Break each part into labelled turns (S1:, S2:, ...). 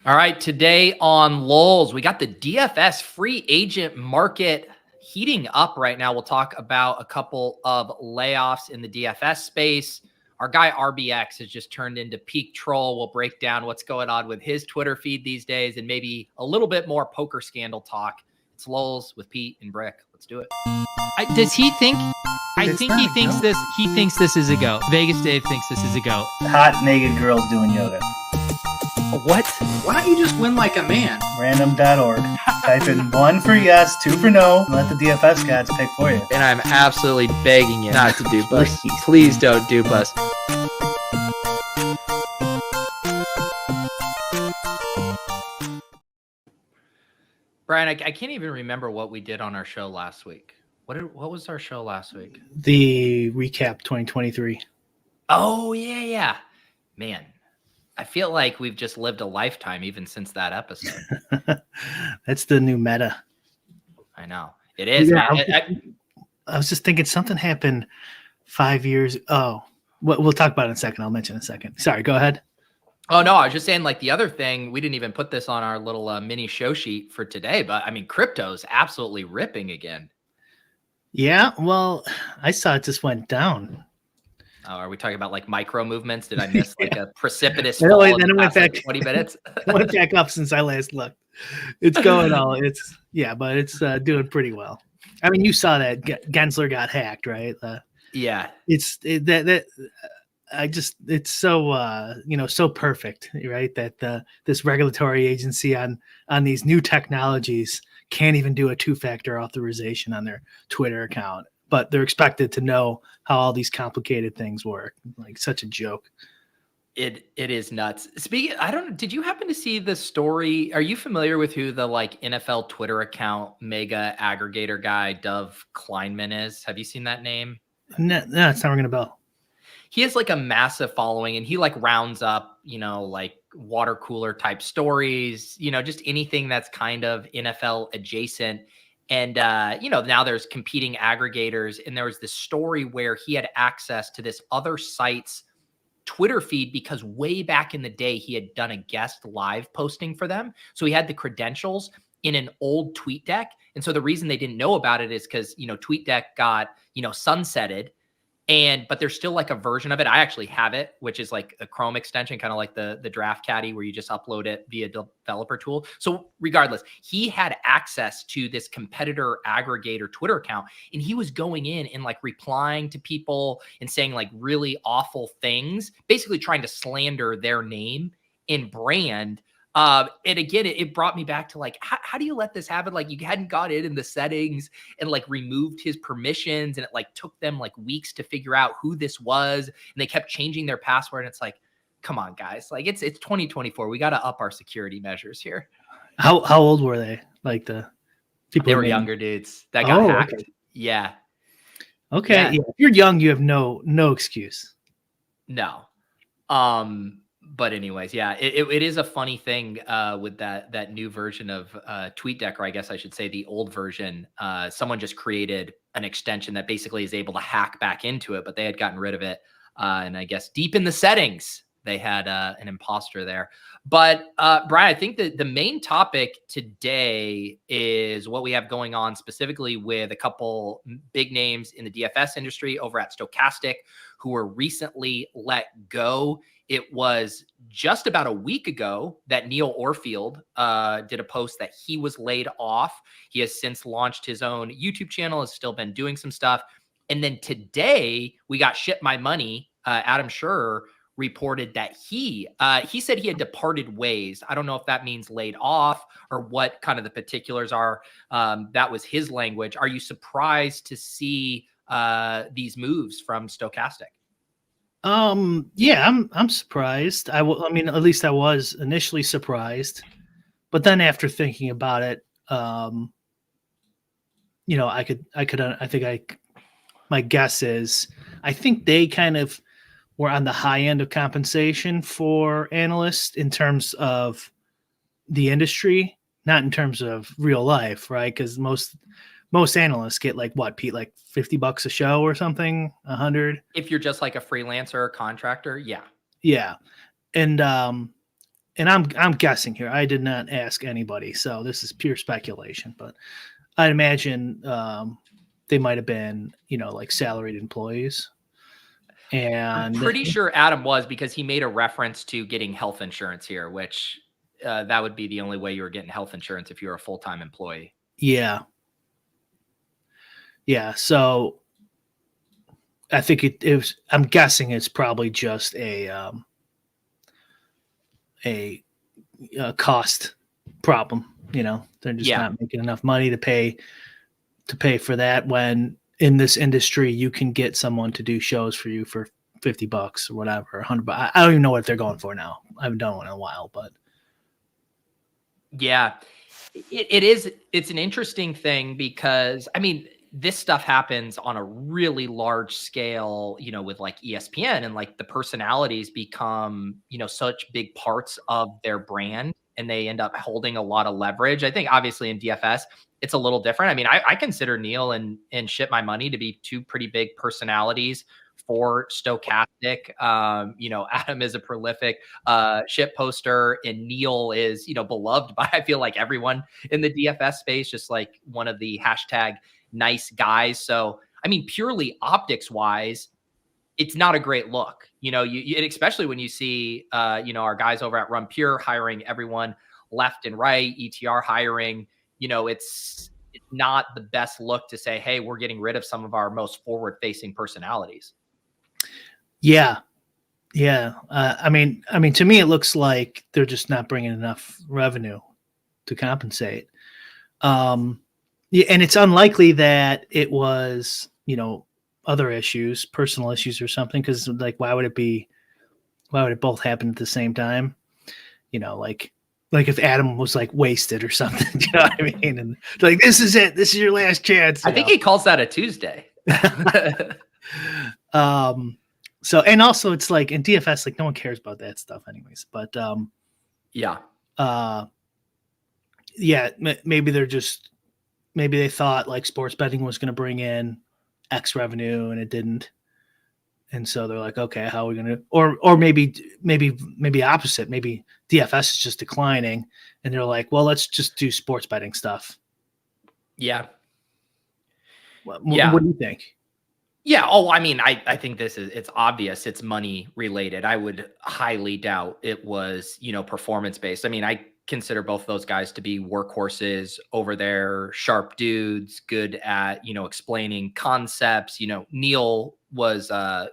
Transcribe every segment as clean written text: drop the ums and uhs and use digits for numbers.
S1: All right, today on lolz, we got the DFS free agent market heating up right now. We'll talk about a couple of layoffs in the DFS space. Our guy RBX has just turned into peak troll. We'll break down what's going on with his Twitter feed these days and maybe a little bit more poker scandal talk. It's lolz with Pete and Bric. Let's do it.
S2: Does he think? I think he thinks this. He thinks this is a go. Vegas Dave thinks this is a go.
S3: Hot naked girls doing yoga.
S2: What?
S4: Why don't you just win like a man?
S3: Random.org. Type in 1 for yes, 2 for no. And let the DFS gods pick for you.
S2: And I'm absolutely begging you not to dupe us. Please don't dupe us.
S1: Brian, I can't even remember what we did on our show last week. What was our show last week?
S5: The recap 2023.
S1: Oh, yeah. Man, I feel like we've just lived a lifetime even since that episode.
S5: That's the new meta.
S1: I know. It is.
S5: Yeah,
S1: man.
S5: I was just thinking something happened 5 years. Oh, we'll talk about it in a second. I'll mention in a second. Sorry, go ahead.
S1: Oh, no, I was just saying, like, the other thing, we didn't even put this on our little mini show sheet for today, but I mean, crypto's absolutely ripping again.
S5: Yeah, well, I saw it just went down.
S1: Oh, are we talking about like micro movements? Did I miss like a precipitous
S5: No,
S1: fall
S5: then
S1: in
S5: it
S1: the
S5: went
S1: past,
S5: back.
S1: like, 20 minutes?
S5: It went back up since I last looked. It's going all. But it's doing pretty well. I mean, you saw that Gensler got hacked, right?
S1: Yeah.
S5: It's so so perfect, right? That this regulatory agency on these new technologies can't even do a 2-factor authorization on their Twitter account, but they're expected to know how all these complicated things work. Like, such a joke.
S1: It is nuts. Speaking, I don't know, did you happen to see the story? Are you familiar with who the like NFL Twitter account mega aggregator guy Dov Kleinman is? Have you seen that name?
S5: No, it's not ringing a bell.
S1: He has like a massive following, and he like rounds up, like water cooler type stories, just anything that's kind of NFL adjacent. And, now there's competing aggregators, and there was this story where he had access to this other site's Twitter feed because way back in the day, he had done a guest live posting for them. So he had the credentials in an old TweetDeck. And so the reason they didn't know about it is because, TweetDeck got, sunsetted. But there's still like a version of it. I actually have it, which is like a Chrome extension, kind of like the Draft Caddy where you just upload it via developer tool. So regardless, he had access to this competitor aggregator Twitter account, and he was going in and like replying to people and saying like really awful things, basically trying to slander their name and brand. And again, it brought me back to like, how do you let this happen? Like, you hadn't got in the settings and like removed his permissions, and it like took them like weeks to figure out who this was. And they kept changing their password. And it's like, come on, guys, like it's 2024. We got to up our security measures here.
S5: How old were they? Like the people?
S1: They were younger dudes that got hacked.
S5: Okay.
S1: Yeah.
S5: Okay.
S1: Yeah.
S5: Yeah. If you're young, you have no excuse.
S1: No. But anyways, yeah, it is a funny thing with that new version of TweetDeck, or I guess I should say the old version. Someone just created an extension that basically is able to hack back into it, but they had gotten rid of it. And I guess deep in the settings, they had an imposter there. But Brian, I think that the main topic today is what we have going on specifically with a couple big names in the DFS industry over at Stokastic who were recently let go. It was just about a week ago that Neil Orfield did a post that he was laid off. He has since launched his own YouTube channel, has still been doing some stuff. And then today we got Ship My Money. Adam Scherer reported that he said he had departed ways. I don't know if that means laid off or what kind of the particulars are. That was his language. Are you surprised to see these moves from Stokastic?
S5: Yeah, I'm surprised. I mean, at least I was initially surprised, but then after thinking about it, my guess is, I think they kind of were on the high end of compensation for analysts in terms of the industry, not in terms of real life, right? Because most analysts get like what, Pete, like $50 a show or something, 100.
S1: If you're just like a freelancer or contractor, yeah.
S5: Yeah. And and I'm guessing here. I did not ask anybody, so this is pure speculation. But I'd imagine they might have been, like salaried employees. And
S1: I'm pretty sure Adam was, because he made a reference to getting health insurance here, which that would be the only way you were getting health insurance if you were a full-time employee.
S5: Yeah. So I think it was. I'm guessing it's probably just a cost problem. They're just not making enough money to pay for that, when in this industry you can get someone to do shows for you for $50 or whatever, $100. I don't even know what they're going for now. I haven't done one in a while, but
S1: yeah, it is. It's an interesting thing because, I mean, this stuff happens on a really large scale, with like ESPN, and like the personalities become, such big parts of their brand, and they end up holding a lot of leverage. I think obviously in DFS, it's a little different. I mean, I consider Neil and Ship My Money to be two pretty big personalities for Stokastic. Adam is a prolific ship poster, and Neil is, beloved by, I feel like, everyone in the DFS space, just like one of the hashtag nice guys. So, I mean, purely optics wise, it's not a great look, especially when you see, our guys over at Run Pure hiring everyone left and right, ETR hiring, it's not the best look to say, hey, we're getting rid of some of our most forward facing personalities.
S5: Yeah. I mean, to me, it looks like they're just not bringing enough revenue to compensate. Yeah, and it's unlikely that it was, other issues, personal issues or something. Because like, why would it both happen at the same time? Like if Adam was like wasted or something. You know what I mean? And like, this is it. This is your last chance.
S1: I think he calls that a Tuesday.
S5: So, and also it's like in DFS, like no one cares about that stuff anyways. But maybe they thought like sports betting was going to bring in X revenue and it didn't. And so they're like, okay, how are we going to, or maybe opposite. Maybe DFS is just declining and they're like, well, let's just do sports betting stuff.
S1: Yeah.
S5: What do you think?
S1: Yeah. Oh, I mean, I think it's obvious. It's money related. I would highly doubt it was, performance based. I mean, I consider both those guys to be workhorses over there, sharp dudes, good at, explaining concepts. Neil was,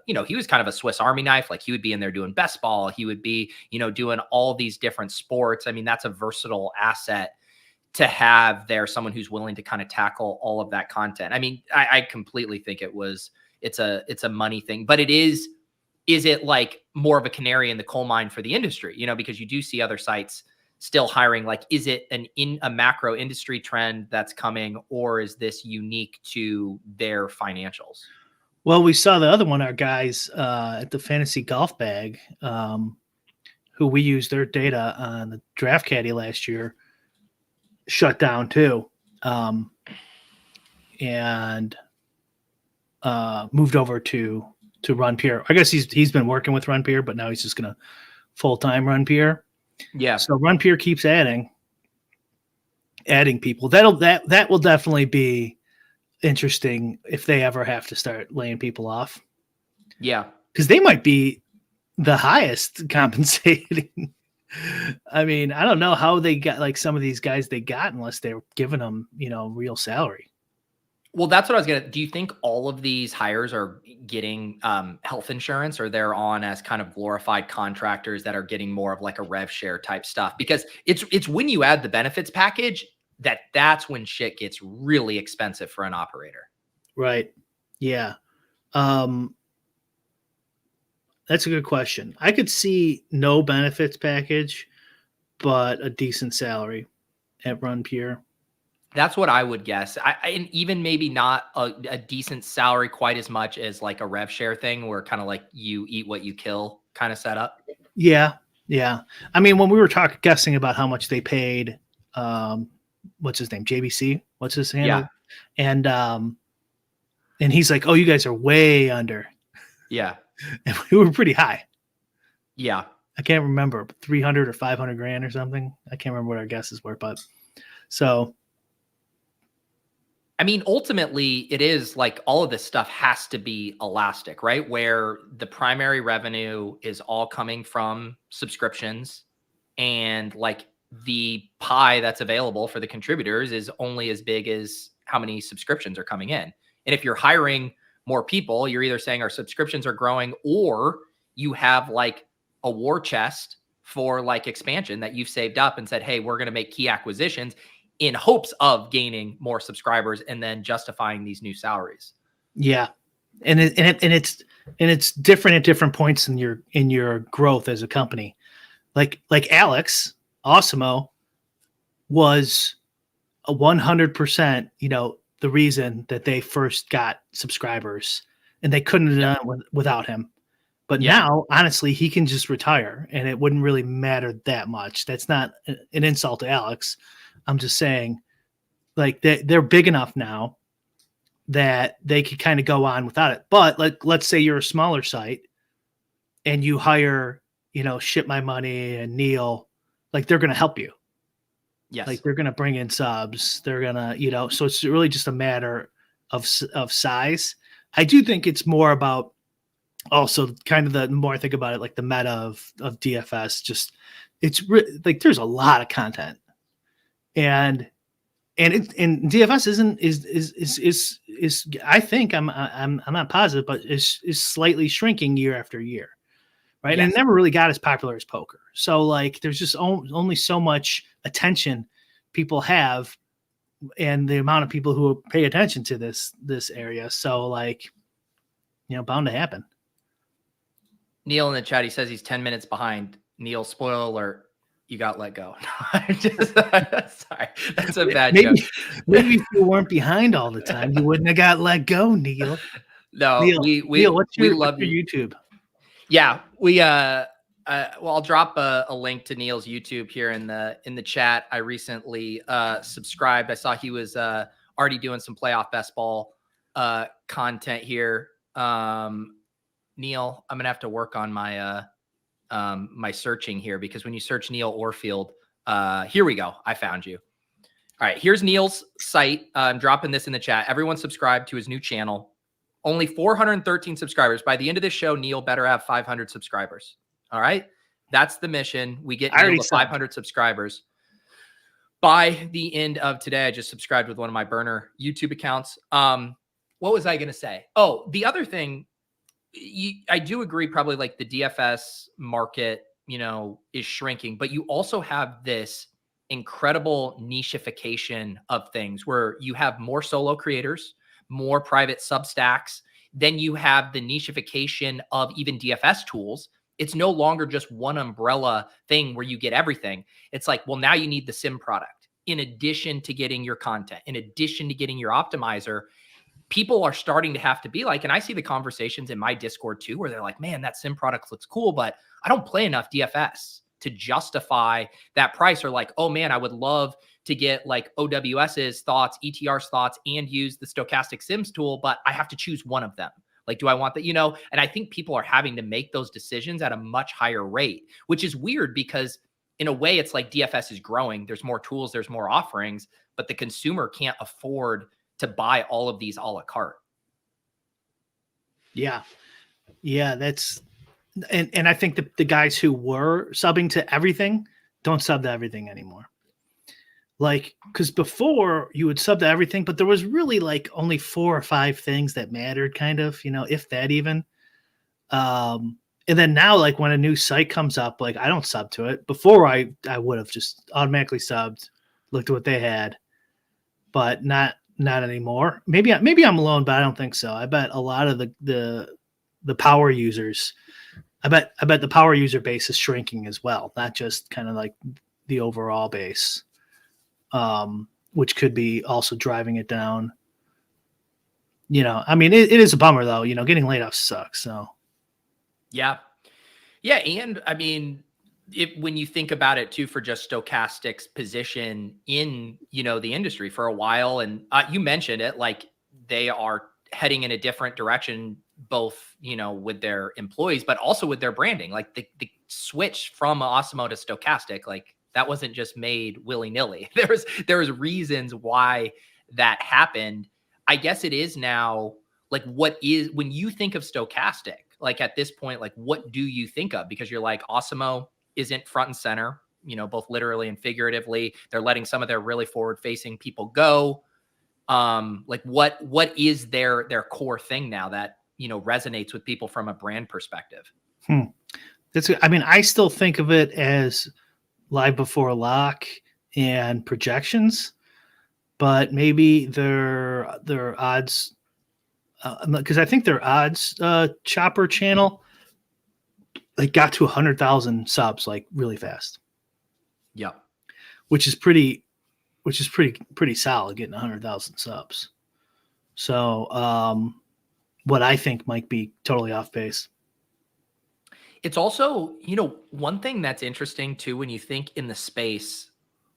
S1: he was kind of a Swiss Army knife. Like he would be in there doing best ball. He would be, doing all these different sports. I mean, that's a versatile asset to have there, someone who's willing to kind of tackle all of that content. I mean, I completely think it's a money thing, but is it like more of a canary in the coal mine for the industry? Because you do see other sites still hiring. Like, is it a macro industry trend that's coming, or is this unique to their financials?
S5: Well, we saw the other one, our guys at the Fantasy Golf Bag, who we used their data on the Draft Caddy last year, shut down too, and moved over to Run Pure. I guess he's been working with Run Pure, but now he's just gonna full-time Run Pure.
S1: Yeah.
S5: So Run Pure keeps adding people. That will definitely be interesting if they ever have to start laying people off.
S1: Yeah.
S5: Because they might be the highest compensating. I mean, I don't know how they got like some of these guys they got unless they're giving them, real salary.
S1: Well, that's what I was going to, do you think all of these hires are getting health insurance, or they're on as kind of glorified contractors that are getting more of like a rev share type stuff? Because it's when you add the benefits package that's when shit gets really expensive for an operator.
S5: Right. Yeah. That's a good question. I could see no benefits package, but a decent salary at Run Pure.
S1: That's what I would guess. And even maybe not a decent salary quite as much as like a rev share thing, where kind of like you eat what you kill kind of setup.
S5: Yeah. Yeah. I mean, when we were guessing about how much they paid, what's his name? JBC. What's his handle? Yeah. And he's like, oh, you guys are way under.
S1: Yeah.
S5: And we were pretty high.
S1: Yeah.
S5: I can't remember, 300 or 500 grand or something. I can't remember what our guesses were, but so.
S1: I mean, ultimately, it is like all of this stuff has to be elastic, right? Where the primary revenue is all coming from subscriptions, and like the pie that's available for the contributors is only as big as how many subscriptions are coming in. And if you're hiring more people, you're either saying our subscriptions are growing, or you have like a war chest for like expansion that you've saved up and said, hey, we're going to make key acquisitions in hopes of gaining more subscribers and then justifying these new salaries.
S5: Yeah. And it's different at different points in your growth as a company. Like Alex Osimo was a 100%, the reason that they first got subscribers, and they couldn't have done it without him. But now, honestly, he can just retire and it wouldn't really matter that much. That's not an insult to Alex. I'm just saying, like, they're big enough now that they could kind of go on without it. But like, let's say you're a smaller site and you hire, Ship My Money and Neil, like they're going to help you.
S1: Yes.
S5: Like they're going to bring in subs. They're going to, so it's really just a matter of size. I do think it's more about also kind of the more I think about it, like the meta of DFS, just like there's a lot of content, and DFS is I think I'm not positive, but is slightly shrinking year after year, right?
S1: Yes.
S5: And it never really got as popular as poker. So like there's just only so much attention people have, and the amount of people who pay attention to this area. So like, bound to happen.
S1: Neil in the chat, he says he's 10 minutes behind. Neil, spoiler alert, you got let go. Sorry, that's a bad joke.
S5: Maybe if you weren't behind all the time, you wouldn't have got let go, Neil.
S1: No,
S5: Neil,
S1: we love
S5: your
S1: you.
S5: YouTube.
S1: Yeah, well, I'll drop a link to Neil's YouTube here in the chat. I recently subscribed. I saw he was already doing some playoff best ball content here. Neil, I'm gonna have to work on my my searching here, because when you search Neil Orfield, here we go. I found you. All right, here's Neil's site. I'm dropping this in the chat. Everyone subscribe to his new channel. Only 413 subscribers. By the end of this show, Neil better have 500 subscribers. All right, that's the mission. We get Neil to 500 subscribers by the end of today. I just subscribed with one of my burner YouTube accounts. What was I gonna say? Oh, the other thing. I do agree, probably like the DFS market, is shrinking, but you also have this incredible nicheification of things where you have more solo creators, more private substacks. Then you have the nicheification of even DFS tools. It's no longer just one umbrella thing where you get everything. It's like, well, now you need the sim product in addition to getting your content, in addition to getting your optimizer. People are starting to have to be like, and I see the conversations in my Discord too, where they're like, man, that sim product looks cool, but I don't play enough DFS to justify that price. Or like, oh man, I would love to get like OWS's thoughts, ETR's thoughts, and use the Stokastic Sims tool, but I have to choose one of them. Like, do I want that? And I think people are having to make those decisions at a much higher rate, which is weird because in a way it's like DFS is growing. There's more tools, there's more offerings, but the consumer can't afford to buy all of these a la carte.
S5: Yeah. That's, and I think the guys who were subbing to everything don't sub to everything anymore. Like, cause before you would sub to everything, but there was really like only 4 or 5 things that mattered, kind of, if that even. And then now, like when a new site comes up, like I don't sub to it. Before I would have just automatically subbed, looked at what they had, but not anymore. Maybe I'm alone, but I don't think so. I bet a lot of the power users, I bet the power user base is shrinking as well, not just kind of like the overall base, which could be also driving it down. I mean, it is a bummer though. Getting layoffs sucks. So
S1: yeah, and I mean, when you think about it too, for just Stokastic's position in, the industry for a while, and you mentioned it, like they are heading in a different direction, both, with their employees, but also with their branding. Like the switch from Osmo to Stokastic, like that wasn't just made willy-nilly. There was reasons why that happened. I guess it is now, like, what is, when you think of Stokastic, like at this point, like what do you think of? Because you're like, Osmo isn't front and center, you know, both literally and figuratively. They're letting some of their really forward-facing people go. Like what is their core thing now that, you know, resonates with people from a brand perspective?
S5: I mean, I still think of it as live before lock and projections, but maybe their odds, because I think their odds chopper channel, like, got to 100,000 subs like really fast.
S1: Yeah,
S5: which is pretty solid, getting 100,000 subs. So, what I think might be totally off base.
S1: it's also, you know, one thing that's interesting too, when you think in the space,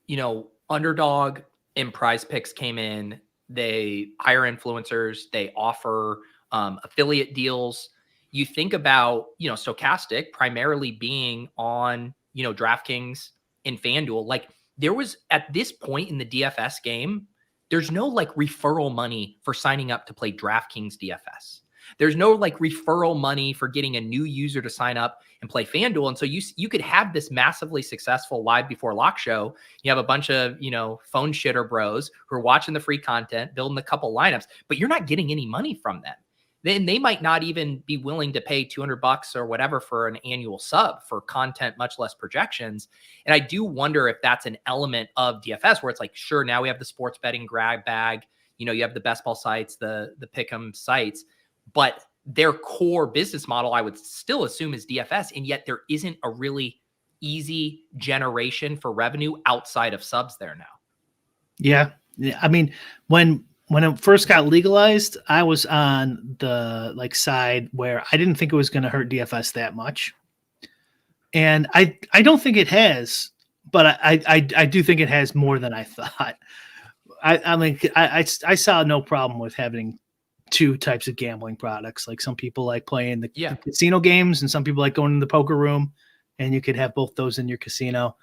S1: you know, Underdog and Prize Picks came in, they hire influencers, they offer affiliate deals. You think about, you know, Stokastic primarily being on, you know, DraftKings and FanDuel. Like, there was, at this point in the DFS game, there's no like referral money for signing up to play DraftKings DFS. There's no like referral money for getting a new user to sign up and play FanDuel. And so you could have this massively successful live before lock show. You have a bunch of, you know, phone shitter bros who are watching the free content, building a couple lineups, but you're not getting any money from them. Then they might not even be willing to pay $200 or whatever for an annual sub for content, much less projections. And I do wonder if that's an element of DFS where it's like, sure, now we have the sports betting grab bag, you know, you have the best ball sites, the pick'em sites, but their core business model, I would still assume, is DFS. And yet there isn't a really easy generation for revenue outside of subs there now.
S5: Yeah. I mean, when it first got legalized, I was on the like side where I didn't think it was going to hurt DFS that much. And I don't think it has, but I do think it has more than I thought. I mean, I saw no problem with having two types of gambling products. Like, some people like playing the casino games, and some people like going to the poker room, and you could have both those in your casino.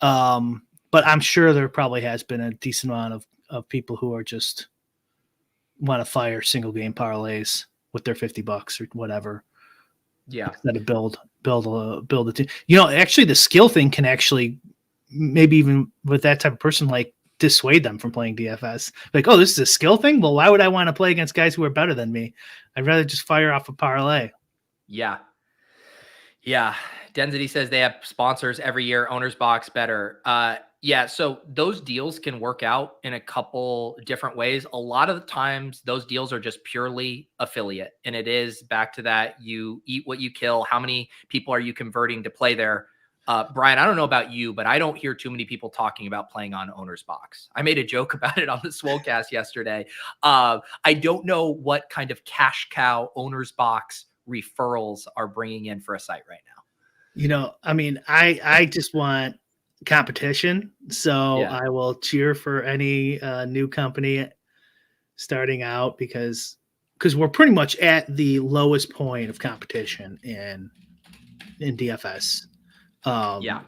S5: But I'm sure there probably has been a decent amount of people who are just want to fire single game parlays with their $50 or whatever.
S1: Yeah.
S5: Instead of build a team. You know, actually the skill thing can actually, maybe even with that type of person, like, dissuade them from playing DFS. Like, oh, this is a skill thing? Well, why would I want to play against guys who are better than me? I'd rather just fire off a parlay.
S1: Yeah. Yeah. Density says they have sponsors every year. Owner's Box better. Yeah. So those deals can work out in a couple different ways. A lot of the times those deals are just purely affiliate. And it is back to that, you eat what you kill. How many people are you converting to play there? Brian, I don't know about you, but I don't hear too many people talking about playing on Owner's Box. I made a joke about it on the Swolecast yesterday. I don't know what kind of cash cow Owner's Box referrals are bringing in for a site right now.
S5: You know, I mean, I just want competition. So yeah. I will cheer for any new company starting out because we're pretty much at the lowest point of competition in DFS. Yeah.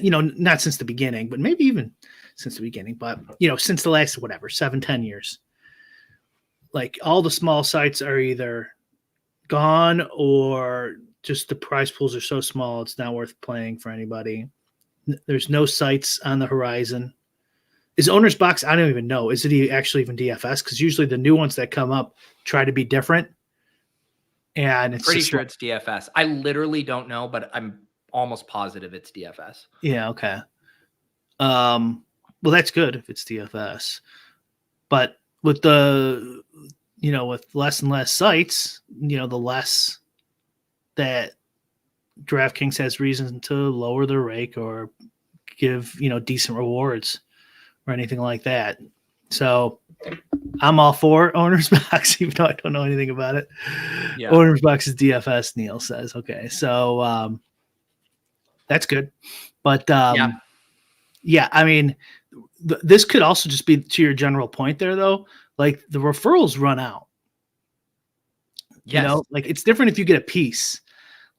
S5: You know, not since the beginning, but maybe even since the beginning, but, you know, since the last, 7-10 years, like, all the small sites are either gone or just the prize pools are so small, it's not worth playing for anybody. There's no sites on the horizon. Is Owner's Box? I don't even know. Is it actually even DFS? Because usually the new ones that come up try to be different. And it's
S1: pretty sure it's DFS. I literally don't know, but I'm almost positive it's DFS.
S5: Yeah. Okay. Well, that's good if it's DFS, but with with less and less sites, the less that DraftKings has reason to lower their rake or give, decent rewards or anything like that. So I'm all for Owner's Box, even though I don't know anything about it. Yeah. Owner's Box is DFS, Neil says. Okay. So, that's good. But yeah, I mean, this could also just be to your general point there, though. Like, the referrals run out.
S1: Yes.
S5: Like, it's different if you get a piece.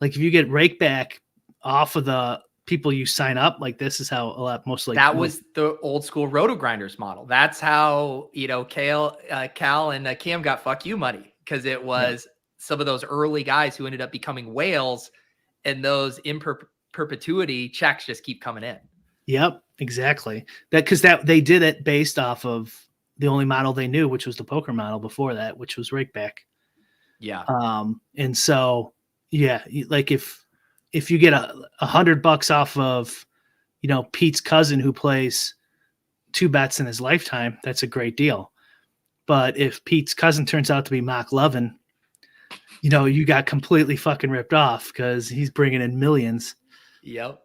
S5: Like, if you get Rakeback off of the people you sign up. Like this is how a lot most like
S1: that was the old school roto grinders model. That's how, Cal and Cam got fuck you money, because it was some of those early guys who ended up becoming whales, and those in perpetuity checks just keep coming in.
S5: Yep, exactly. Because they did it based off of the only model they knew, which was the poker model before that, which was Rakeback.
S1: Yeah.
S5: And so, like if you get $100 off of, Pete's cousin who plays 2 bets in his lifetime, that's a great deal. But if Pete's cousin turns out to be Mark Levin, you got completely fucking ripped off because he's bringing in millions.
S1: Yep.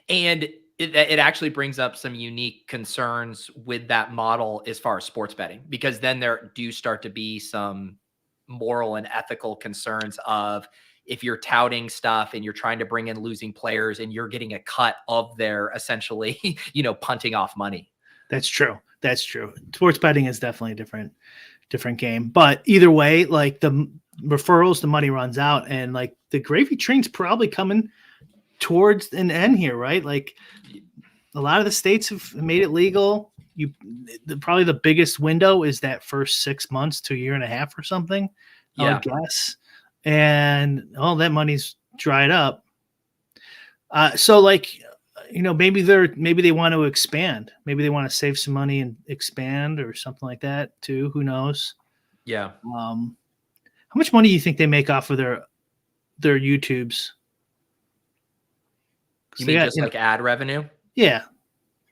S1: And it actually brings up some unique concerns with that model as far as sports betting, because then there do start to be some moral and ethical concerns of, if you're touting stuff and you're trying to bring in losing players and you're getting a cut of their essentially, punting off money.
S5: That's true. Sports betting is definitely a different game. But either way, like the referrals, the money runs out, and like the gravy train's probably coming towards an end here, right? Like a lot of the states have made it legal. Probably the biggest window is that first 6 months to a year and a half or something, I would guess. And all that money's dried up. So like, maybe they want to expand. Maybe they want to save some money and expand or something like that too. Who knows?
S1: Yeah.
S5: How much money do you think they make off of their YouTubes?
S1: You mean just like ad revenue?
S5: Yeah.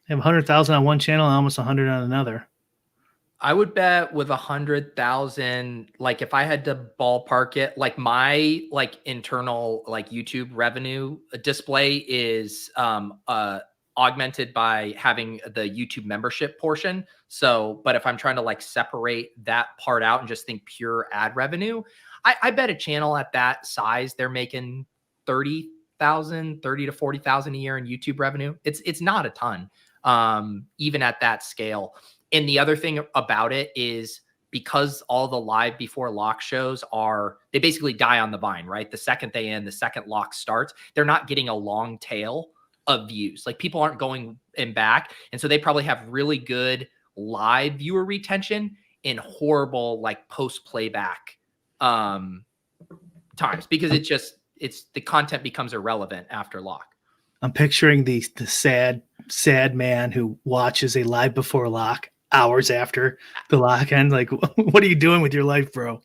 S5: They have 100,000 on one channel and almost 100 on another.
S1: I would bet with 100,000, like if I had to ballpark it, like my internal YouTube revenue display is augmented by having the YouTube membership portion. So, but if I'm trying to separate that part out and just think pure ad revenue, I bet a channel at that size, they're making 30,000 to 40,000 a year in YouTube revenue. It's not a ton, even at that scale. And the other thing about it is, because all the live before lock shows they basically die on the vine, right? The second they end, the second lock starts, they're not getting a long tail of views. Like people aren't going in back. And so they probably have really good live viewer retention and horrible post playback times, because the content becomes irrelevant after lock.
S5: I'm picturing the sad man who watches a live before lock hours after the lock ends. Like, what are you doing with your life, bro?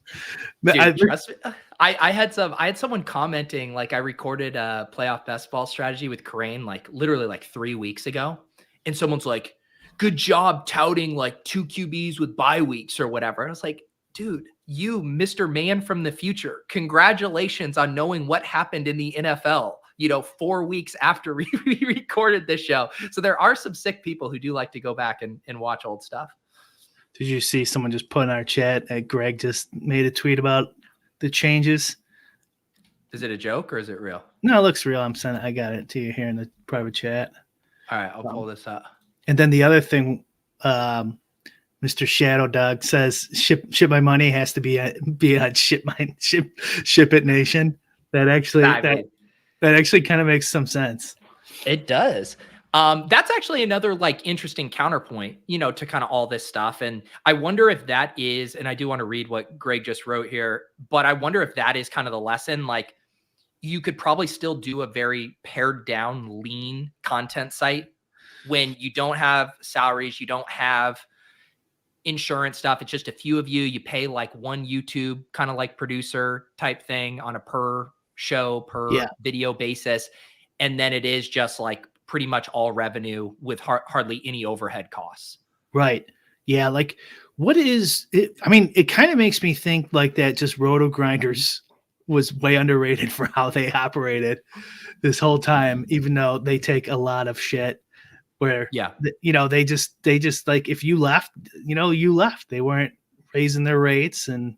S1: Dude, trust me. I had someone commenting, I recorded a playoff best ball strategy with Crane, literally 3 weeks ago. And someone's like, good job touting 2 QBs with bye weeks or whatever. And I was like, dude, you, Mr. Man from the future, congratulations on knowing what happened in the NFL, 4 weeks after we recorded this show. So there are some sick people who do like to go back and watch old stuff.
S5: Did you see someone just put in our chat that Greg just made a tweet about the changes?
S1: Is it a joke or is it real?
S5: No, it looks real. I got it to you here in the private chat.
S1: All right, I'll pull this up.
S5: And then the other thing, Mr. Shadow Dog says, ship my money has to be on Ship It Nation. That actually kind of makes some sense.
S1: It does. That's actually another interesting counterpoint, to kind of all this stuff. And I wonder if that is, and I do want to read what Greg just wrote here, but I wonder if that is kind of the lesson. You could probably still do a very pared down, lean content site when you don't have salaries, you don't have insurance stuff. It's just a few of you. You pay one YouTube kind of producer type thing on a per show, per video basis. And then it is just pretty much all revenue with hardly any overhead costs.
S5: Right. Yeah. What is it? I mean, it kind of makes me think that just Roto Grinders was way underrated for how they operated this whole time, even though they take a lot of shit where, they just if you left, you left. They weren't raising their rates, and,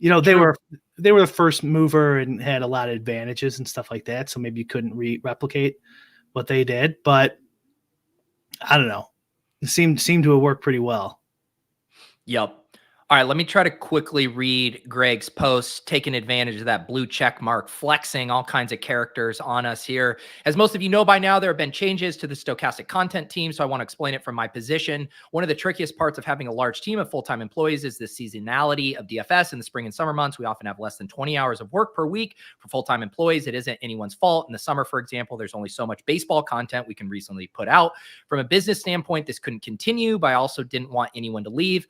S5: they were the first mover and had a lot of advantages and stuff like that. So maybe you couldn't replicate what they did, but I don't know. It seemed to have worked pretty well.
S1: Yep. All right, let me try to quickly read Greg's post, taking advantage of that blue check mark, flexing all kinds of characters on us here. As most of you know by now, there have been changes to the Stokastic content team, so I want to explain it from my position. One of the trickiest parts of having a large team of full-time employees is the seasonality of DFS. In the spring and summer months, we often have less than 20 hours of work per week for full-time employees. It isn't anyone's fault. In the summer, for example, there's only so much baseball content we can reasonably put out. From a business standpoint, this couldn't continue, but I also didn't want anyone to leave.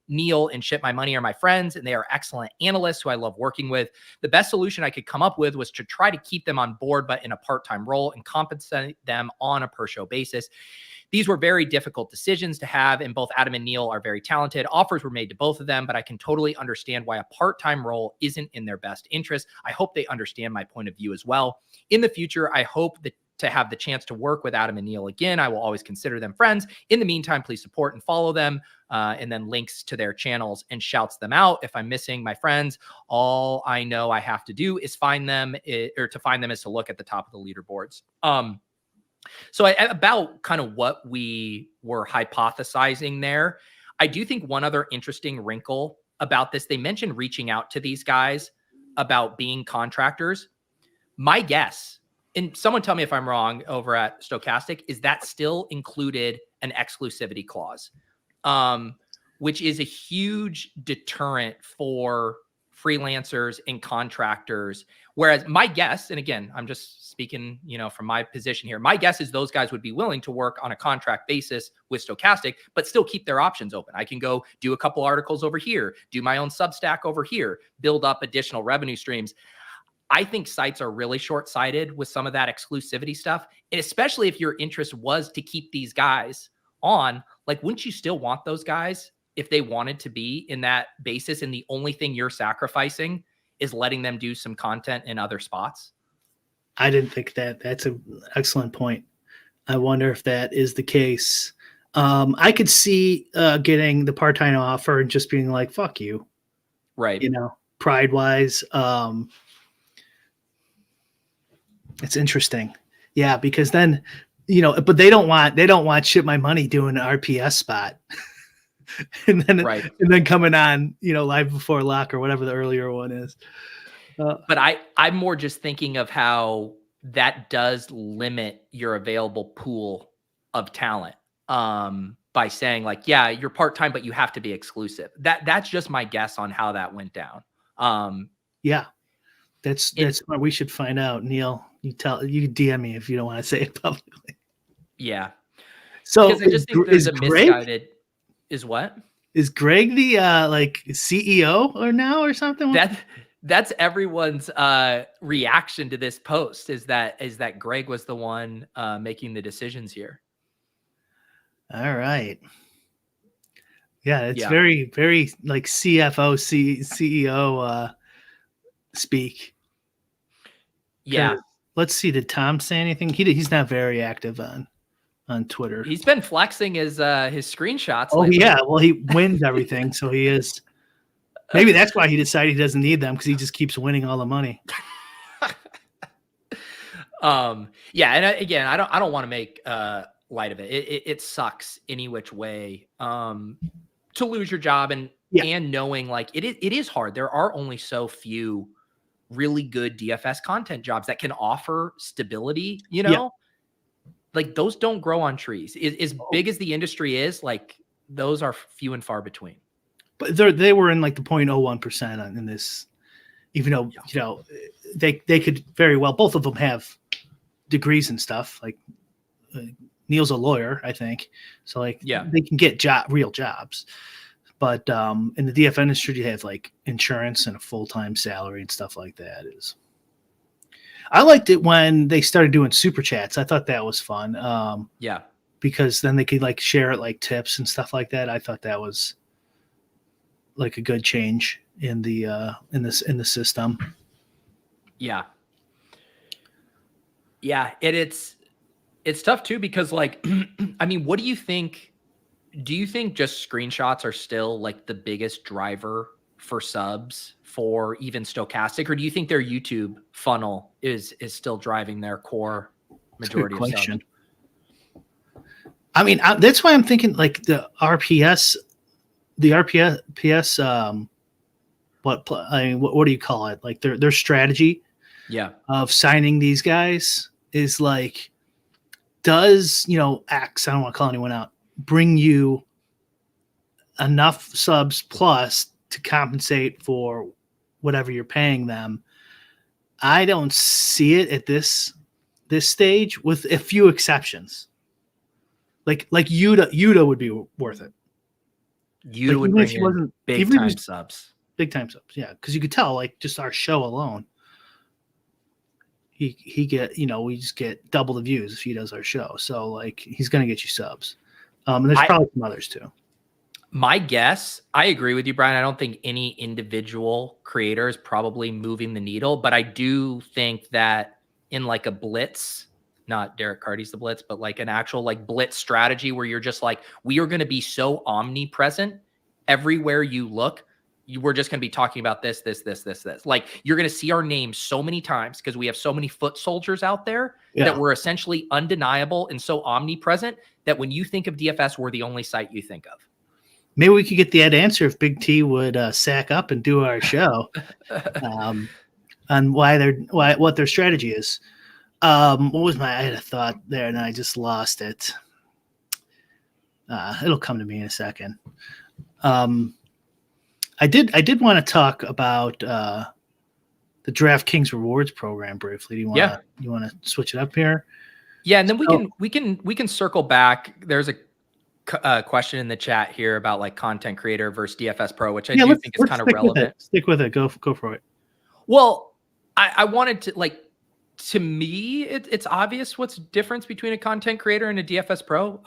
S1: Neil and Ship My Money are my friends, and they are excellent analysts who I love working with. The best solution I could come up with was to try to keep them on board, but in a part-time role, and compensate them on a per-show basis. These were very difficult decisions to have, and both Adam and Neil are very talented. Offers were made to both of them, but I can totally understand why a part-time role isn't in their best interest. I hope they understand my point of view as well. In the future, I hope that to have the chance to work with Adam and Neil again. I will always consider them friends. In the meantime, please support and follow them, and then links to their channels, and shouts them out. If I'm missing my friends, all I know I have to do is find them, or to find them is to look at the top of the leaderboards. So about kind of what we were hypothesizing there, I do think one other interesting wrinkle about this, they mentioned reaching out to these guys about being contractors. My guess, and someone tell me if I'm wrong over at Stokastic, is that still included an exclusivity clause, which is a huge deterrent for freelancers and contractors. Whereas my guess, and again, I'm just speaking, from my position here, my guess is those guys would be willing to work on a contract basis with Stokastic, but still keep their options open. I can go do a couple articles over here, do my own Substack over here, build up additional revenue streams. I think sites are really short-sighted with some of that exclusivity stuff. And especially if your interest was to keep these guys on, like, wouldn't you still want those guys if they wanted to be in that basis? And the only thing you're sacrificing is letting them do some content in other spots.
S5: I didn't think that. That's an excellent point. I wonder if that is the case. I could see getting the part-time offer and just being like, fuck you.
S1: Right.
S5: Pride-wise. It's interesting. Yeah, because then, but they don't want Ship My Money doing an RPS spot. and then coming on, Live Before Lock or whatever the earlier one is.
S1: But I'm more just thinking of how that does limit your available pool of talent, by saying like, yeah, you're part-time, but you have to be exclusive. That's just my guess on how that went down.
S5: Yeah. That's what we should find out. Neil, you DM me if you don't want to say it publicly.
S1: Yeah.
S5: So
S1: because I just think there's a misguided is what?
S5: Is Greg the CEO or now or something?
S1: That's everyone's reaction to this post is that Greg was the one making the decisions here.
S5: All right. Yeah, it's very, very like CFO, CEO speak.
S1: Yeah.
S5: Let's see. Did Tom say anything? He's not very active on Twitter.
S1: He's been flexing his screenshots.
S5: Oh, lately. Yeah. Well, he wins everything, so he is. Maybe that's why he decided he doesn't need them, because he just keeps winning all the money.
S1: Yeah, and again, I don't want to make light of it. It sucks any which way to lose your job and knowing like it is hard. There are only so few really good DFS content jobs that can offer stability, like those don't grow on trees. As big as the industry is, like those are few and far between.
S5: But they were in like the 0.01% in this, even though, they could very well, both of them have degrees and stuff. Like Neil's a lawyer, I think. So like, they can get real jobs. But in the DFS industry, you have like insurance and a full-time salary and stuff like that. I liked it when they started doing super chats. I thought that was fun. Because then they could like share it like tips and stuff like that. I thought that was like a good change in the system. Yeah.
S1: Yeah. It's tough too, because like, I mean, what do you think? Do you think just screenshots are still like the biggest driver for subs for even Stokastic, or do you think their YouTube funnel is still driving their core majority of subs?
S5: I mean, that's why I'm thinking like the RPS the RPS, what do you call it? Like their strategy of signing these guys is like, does, X, I don't want to call anyone out, bring you enough subs plus to compensate for whatever you're paying them? I don't see it at this stage, with a few exceptions. Like Yuta would be worth it.
S1: Yuta would bring in big time subs.
S5: Big time subs, yeah. Because you could tell, like, just our show alone, he get, we just get double the views if he does our show. So like, he's gonna get you subs. And there's probably some others too.
S1: My guess, I agree with you, Brian. I don't think any individual creator is probably moving the needle, but I do think that in like a blitz, not Derek Carty's the blitz, but like an actual like blitz strategy where you're just like, we are going to be so omnipresent everywhere you look. We're just going to be talking about this. Like, you're going to see our name so many times because we have so many foot soldiers out there that we're essentially undeniable and so omnipresent that when you think of DFS, we're the only site you think of.
S5: Maybe we could get that answer if Big T would sack up and do our show on what their strategy is. I had a thought there and I just lost it. It'll come to me in a second. I did want to talk about the DraftKings rewards program briefly. Do you want to switch it up here?
S1: Yeah, and then we can circle back. There's a question in the chat here about like content creator versus DFS Pro, which I do think is kind of relevant.
S5: Stick with it. Go for it.
S1: Well, I wanted to, like, to me, it's obvious what's difference between a content creator and a DFS Pro.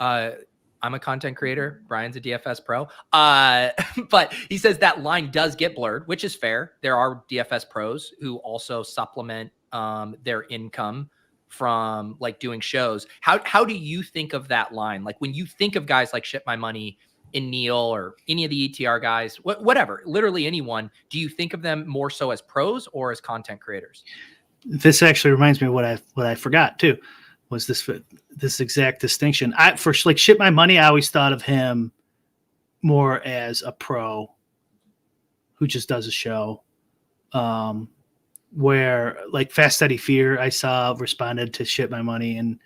S1: I'm a content creator. Brian's a DFS Pro. But he says that line does get blurred, which is fair. There are DFS pros who also supplement their income from like doing shows. How do you think of that line? Like, when you think of guys like Ship My Money and Neil or any of the ETR guys, whatever, literally anyone, do you think of them more so as pros or as content creators?
S5: This actually reminds me of what I forgot too, was this exact distinction. For like Ship My Money, I always thought of him more as a pro who just does a show. Where like Fast Steady Fear, I saw responded to Ship My Money, and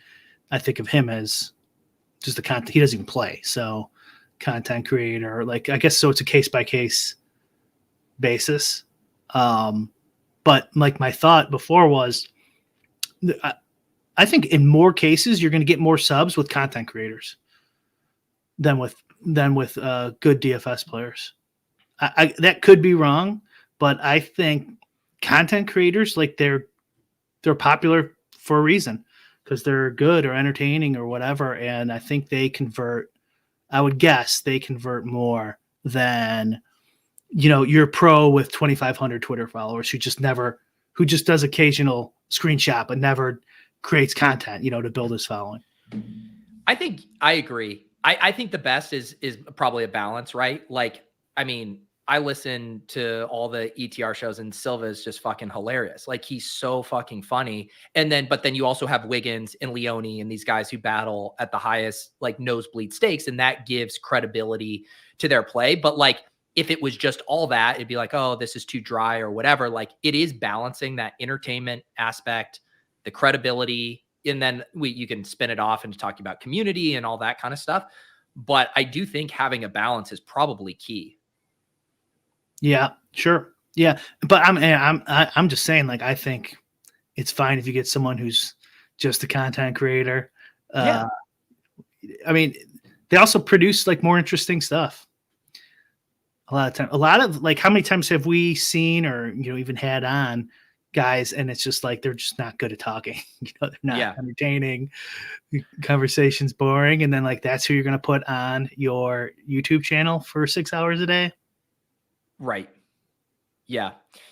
S5: I think of him as just the content. He doesn't even play, so content creator. Like, I guess so. It's a case by case basis. But like my thought before was, I think in more cases you're going to get more subs with content creators than with good DFS players. That could be wrong, but I think content creators, like, they're popular for a reason, because they're good or entertaining or whatever. And I think I would guess they convert more than, your pro with 2,500 Twitter followers who just does occasional screenshot, but never creates content, to build his following.
S1: I think I agree. I think the best is probably a balance, right? Like, I mean, I listen to all the ETR shows and Silva is just fucking hilarious. Like, he's so fucking funny. But then you also have Wiggins and Leone and these guys who battle at the highest, like, nosebleed stakes. And that gives credibility to their play. But like, if it was just all that, it'd be like, oh, this is too dry or whatever. Like, it is balancing that entertainment aspect, the credibility, and then you can spin it off into talking about community and all that kind of stuff. But I do think having a balance is probably key.
S5: Yeah, sure. Yeah. But I'm just saying, like, I think it's fine if you get someone who's just a content creator. I mean, they also produce like more interesting stuff. A lot of like, how many times have we seen or, even had on guys, and it's just like, they're just not good at talking. They're not entertaining. Conversation's boring. And then like, that's who you're going to put on your YouTube channel for 6 hours a day.
S1: Right. Yeah.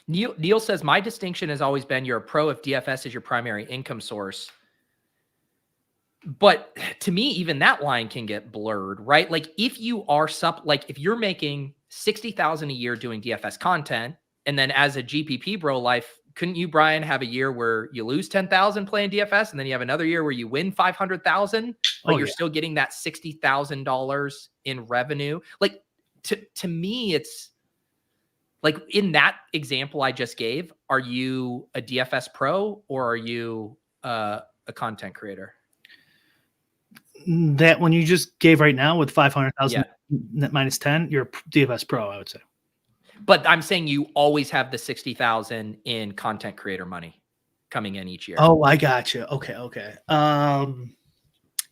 S1: Neil says, my distinction has always been you're a pro if DFS is your primary income source. But to me, even that line can get blurred, right? Like, if you are if you're making 60,000 a year doing DFS content, and then as a GPP bro life, couldn't you, Brian, have a year where you lose 10,000 playing DFS, and then you have another year where you win 500,000, but you're still getting that $60,000 in revenue? Like, to me, it's like in that example I just gave, are you a DFS pro or are you a content creator?
S5: That one you just gave right now with 500,000
S1: Yeah.
S5: minus 10, you're a DFS pro, I would say.
S1: But I'm saying you always have the 60,000 in content creator money coming in each year.
S5: Oh, I gotcha. Okay.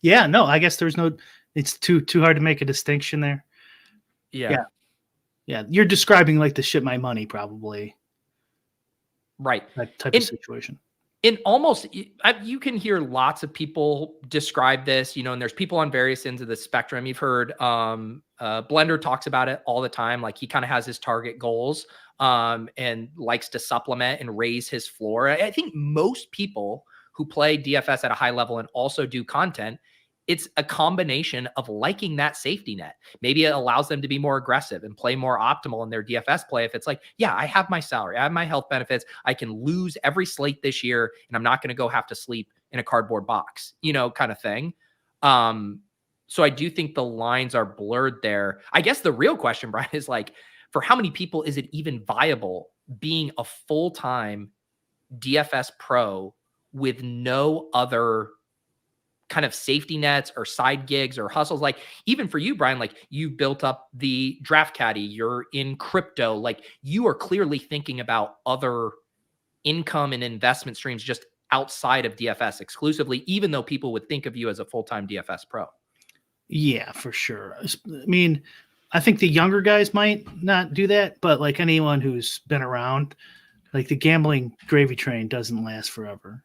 S5: Yeah, no, I guess there's no, it's too hard to make a distinction there.
S1: Yeah.
S5: You're describing like the shit my money, probably.
S1: Right.
S5: That type of situation.
S1: In almost, you can hear lots of people describe this, and there's people on various ends of the spectrum. You've heard Blender talks about it all the time. Like he kind of has his target goals and likes to supplement and raise his floor. I think most people who play DFS at a high level and also do content, it's a combination of liking that safety net. Maybe it allows them to be more aggressive and play more optimal in their DFS play. If it's like, yeah, I have my salary, I have my health benefits, I can lose every slate this year and I'm not going to go have to sleep in a cardboard box, kind of thing. So I do think the lines are blurred there. I guess the real question, Brian, is like, for how many people is it even viable being a full-time DFS pro with no other kind of safety nets or side gigs or hustles? Like even for you, Brian, like you built up the Draft Caddy, you're in crypto, like you are clearly thinking about other income and investment streams just outside of DFS exclusively, even though people would think of you as a full-time DFS pro. Yeah,
S5: for sure. I mean, I think the younger guys might not do that, but like anyone who's been around, like the gambling gravy train doesn't last forever.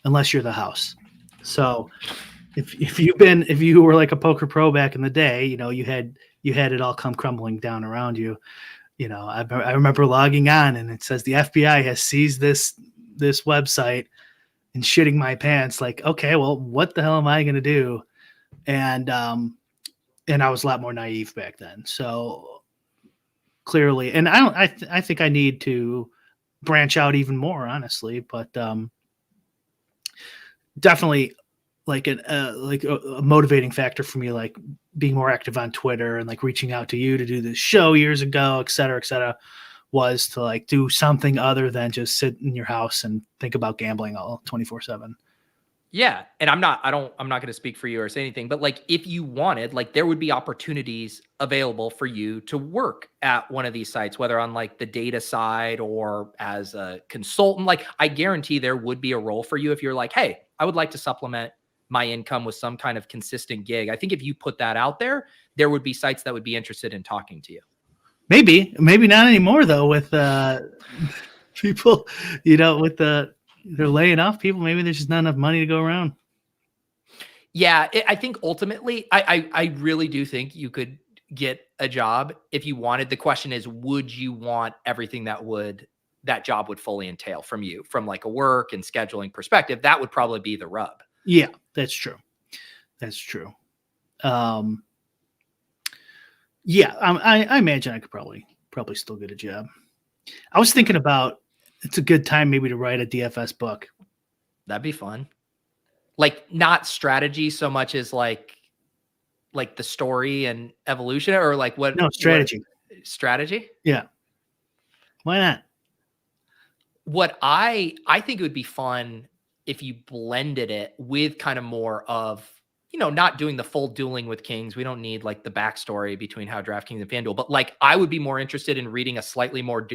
S5: Unless you're the house. So if you were like a poker pro back in the day, you had it all come crumbling down around you. I remember logging on and it says the FBI has seized this website and shitting my pants. Like, okay, well, what the hell am I going to do? And I was a lot more naive back then. So clearly, and I think I need to branch out even more, honestly, but definitely like a motivating factor for me, like being more active on Twitter and like reaching out to you to do this show years ago, et cetera, was to like do something other than just sit in your house and think about gambling all 24/7.
S1: Yeah. And I'm not going to speak for you or say anything, but like, if you wanted, like there would be opportunities available for you to work at one of these sites, whether on like the data side or as a consultant. Like I guarantee there would be a role for you if you're like, hey, I would like to supplement my income with some kind of consistent gig. I think if you put that out there, there would be sites that would be interested in talking to you.
S5: Maybe not anymore though, with people, they're laying off people. Maybe there's just not enough money to go around.
S1: Yeah, I think ultimately, I really do think you could get a job if you wanted. The question is, would you want everything that job would fully entail from you, from like a work and scheduling perspective? That would probably be the rub.
S5: Yeah, that's true. Yeah, I imagine I could probably still get a job. I was thinking about, it's a good time maybe to write a DFS book.
S1: That'd be fun. Like not strategy so much as like the story and evolution, or like what?
S5: No, strategy.
S1: Strategy?
S5: Yeah. Why not?
S1: What I think it would be fun if you blended it with kind of more of, not doing the full dueling with kings. We don't need like the backstory between how DraftKings and FanDuel, but like I would be more interested in reading a slightly more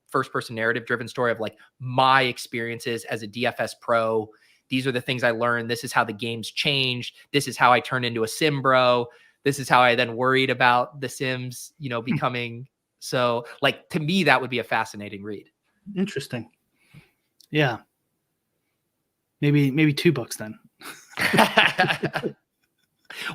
S1: first-person narrative-driven story of like my experiences as a DFS pro. These are the things I learned. This is how the game's changed. This is how I turned into a sim bro. This is how I then worried about the Sims, becoming. So like, to me, that would be a fascinating read.
S5: Interesting. Yeah. Maybe 2 books then.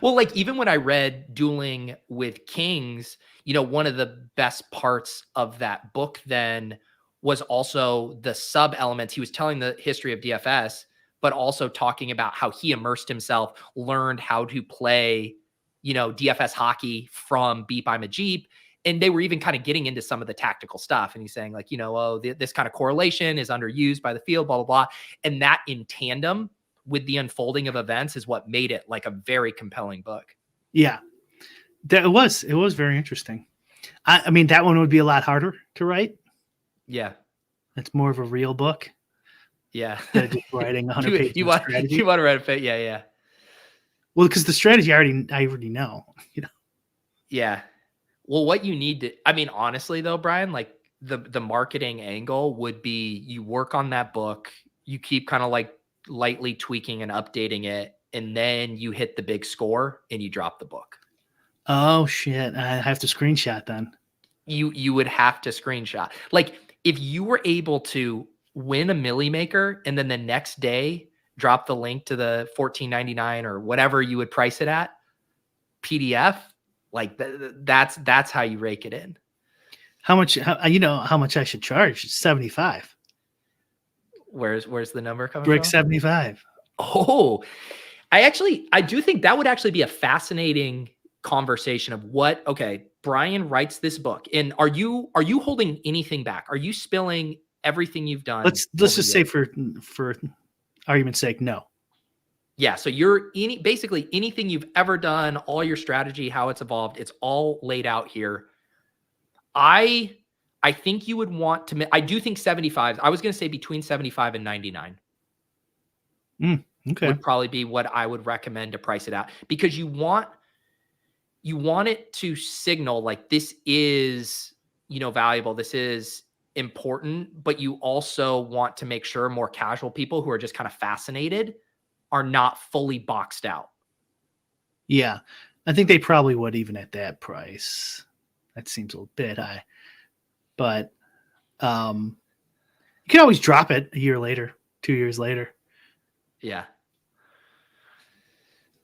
S1: Well, like even when I read Dueling with Kings, one of the best parts of that book then was also the sub elements. He was telling the history of DFS, but also talking about how he immersed himself, learned how to play, DFS hockey from Beep I'm a Jeep. And they were even kind of getting into some of the tactical stuff. And he's saying like, this kind of correlation is underused by the field, blah, blah, blah. And that in tandem with the unfolding of events is what made it like a very compelling book.
S5: Yeah. It was very interesting. I mean, that one would be a lot harder to write.
S1: Yeah.
S5: It's more of a real book.
S1: Yeah.
S5: Instead of just writing 100 pages of strategy.
S1: You want to write a yeah, yeah.
S5: Well, because the strategy I already know.
S1: Yeah. Well, what you need to, I mean, honestly though, Brian, like the marketing angle would be you work on that book, you keep kind of like lightly tweaking and updating it, and then you hit the big score and you drop the book.
S5: Oh shit. I have to screenshot then.
S1: You would have to screenshot. Like if you were able to win a Millie Maker and then the next day drop the link to the $14.99 or whatever you would price it at PDF, like that's how you rake it in.
S5: How much I should charge? 75.
S1: Where's the number coming
S5: Bric
S1: from?
S5: 75.
S1: Oh, I do think that would actually be a fascinating conversation of what, okay, Brian writes this book, and are you holding anything back? Are you spilling everything you've done?
S5: Let's just say for argument's sake, no.
S1: Yeah. So you're basically anything you've ever done, all your strategy, how it's evolved, it's all laid out here. I think you would want to, I do think 75, I was going to say between 75 and 99.
S5: Okay.
S1: Would probably be what I would recommend to price it out, because you want it to signal like this is, valuable. This is important, but you also want to make sure more casual people who are just kind of fascinated are not fully boxed out.
S5: Yeah. I think they probably would, even at that price. That seems a little bit high, but you can always drop it a year later, 2 years later.
S1: Yeah.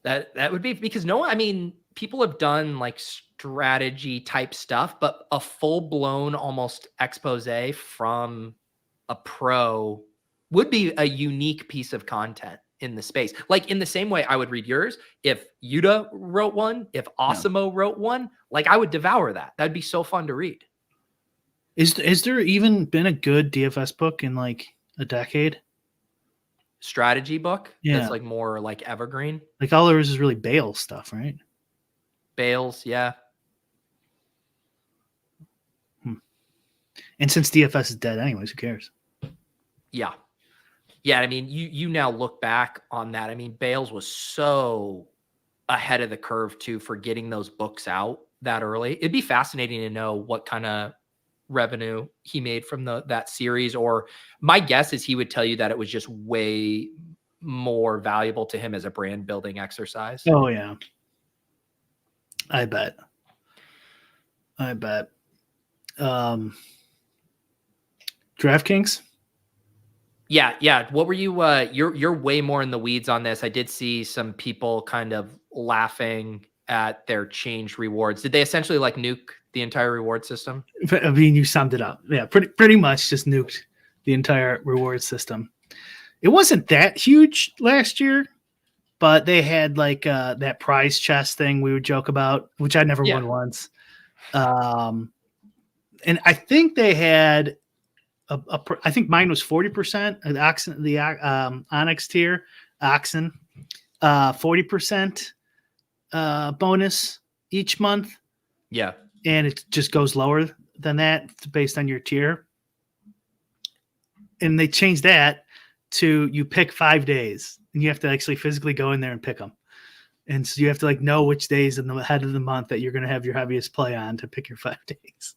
S1: That would be, because people have done like strategy type stuff, but a full blown almost expose from a pro would be a unique piece of content in the space. Like in the same way I would read yours. If Yuta wrote one, if Osimo wrote one, like I would devour that. That'd be so fun to read.
S5: Is there even been a good DFS book in like a decade?
S1: Strategy book?
S5: Yeah.
S1: That's like more like evergreen.
S5: Like all there is really Bale stuff, right?
S1: Bales, yeah.
S5: And since DFS is dead anyways, who cares?
S1: Yeah. Yeah, I mean, you now look back on that. I mean, Bales was so ahead of the curve too for getting those books out that early. It'd be fascinating to know what kind of revenue he made from that series, or my guess is he would tell you that it was just way more valuable to him as a brand building exercise.
S5: Oh yeah. I bet. DraftKings?
S1: Yeah. What were you you're way more in the weeds on this. I did see some people kind of laughing at their change rewards. Did they essentially like nuke the entire reward system?
S5: I mean, you summed it up. Yeah, pretty much just nuked the entire reward system. It wasn't that huge last year, but they had like that prize chest thing we would joke about, which I never won once. And I think they had I think mine was 40%. The Onyx tier, Oxen, 40% bonus each month.
S1: Yeah.
S5: And it just goes lower than that based on your tier. And they changed that to you pick 5 days, and you have to actually physically go in there and pick them. And so you have to like know which days in the head of the month that you're going to have your heaviest play on to pick your 5 days.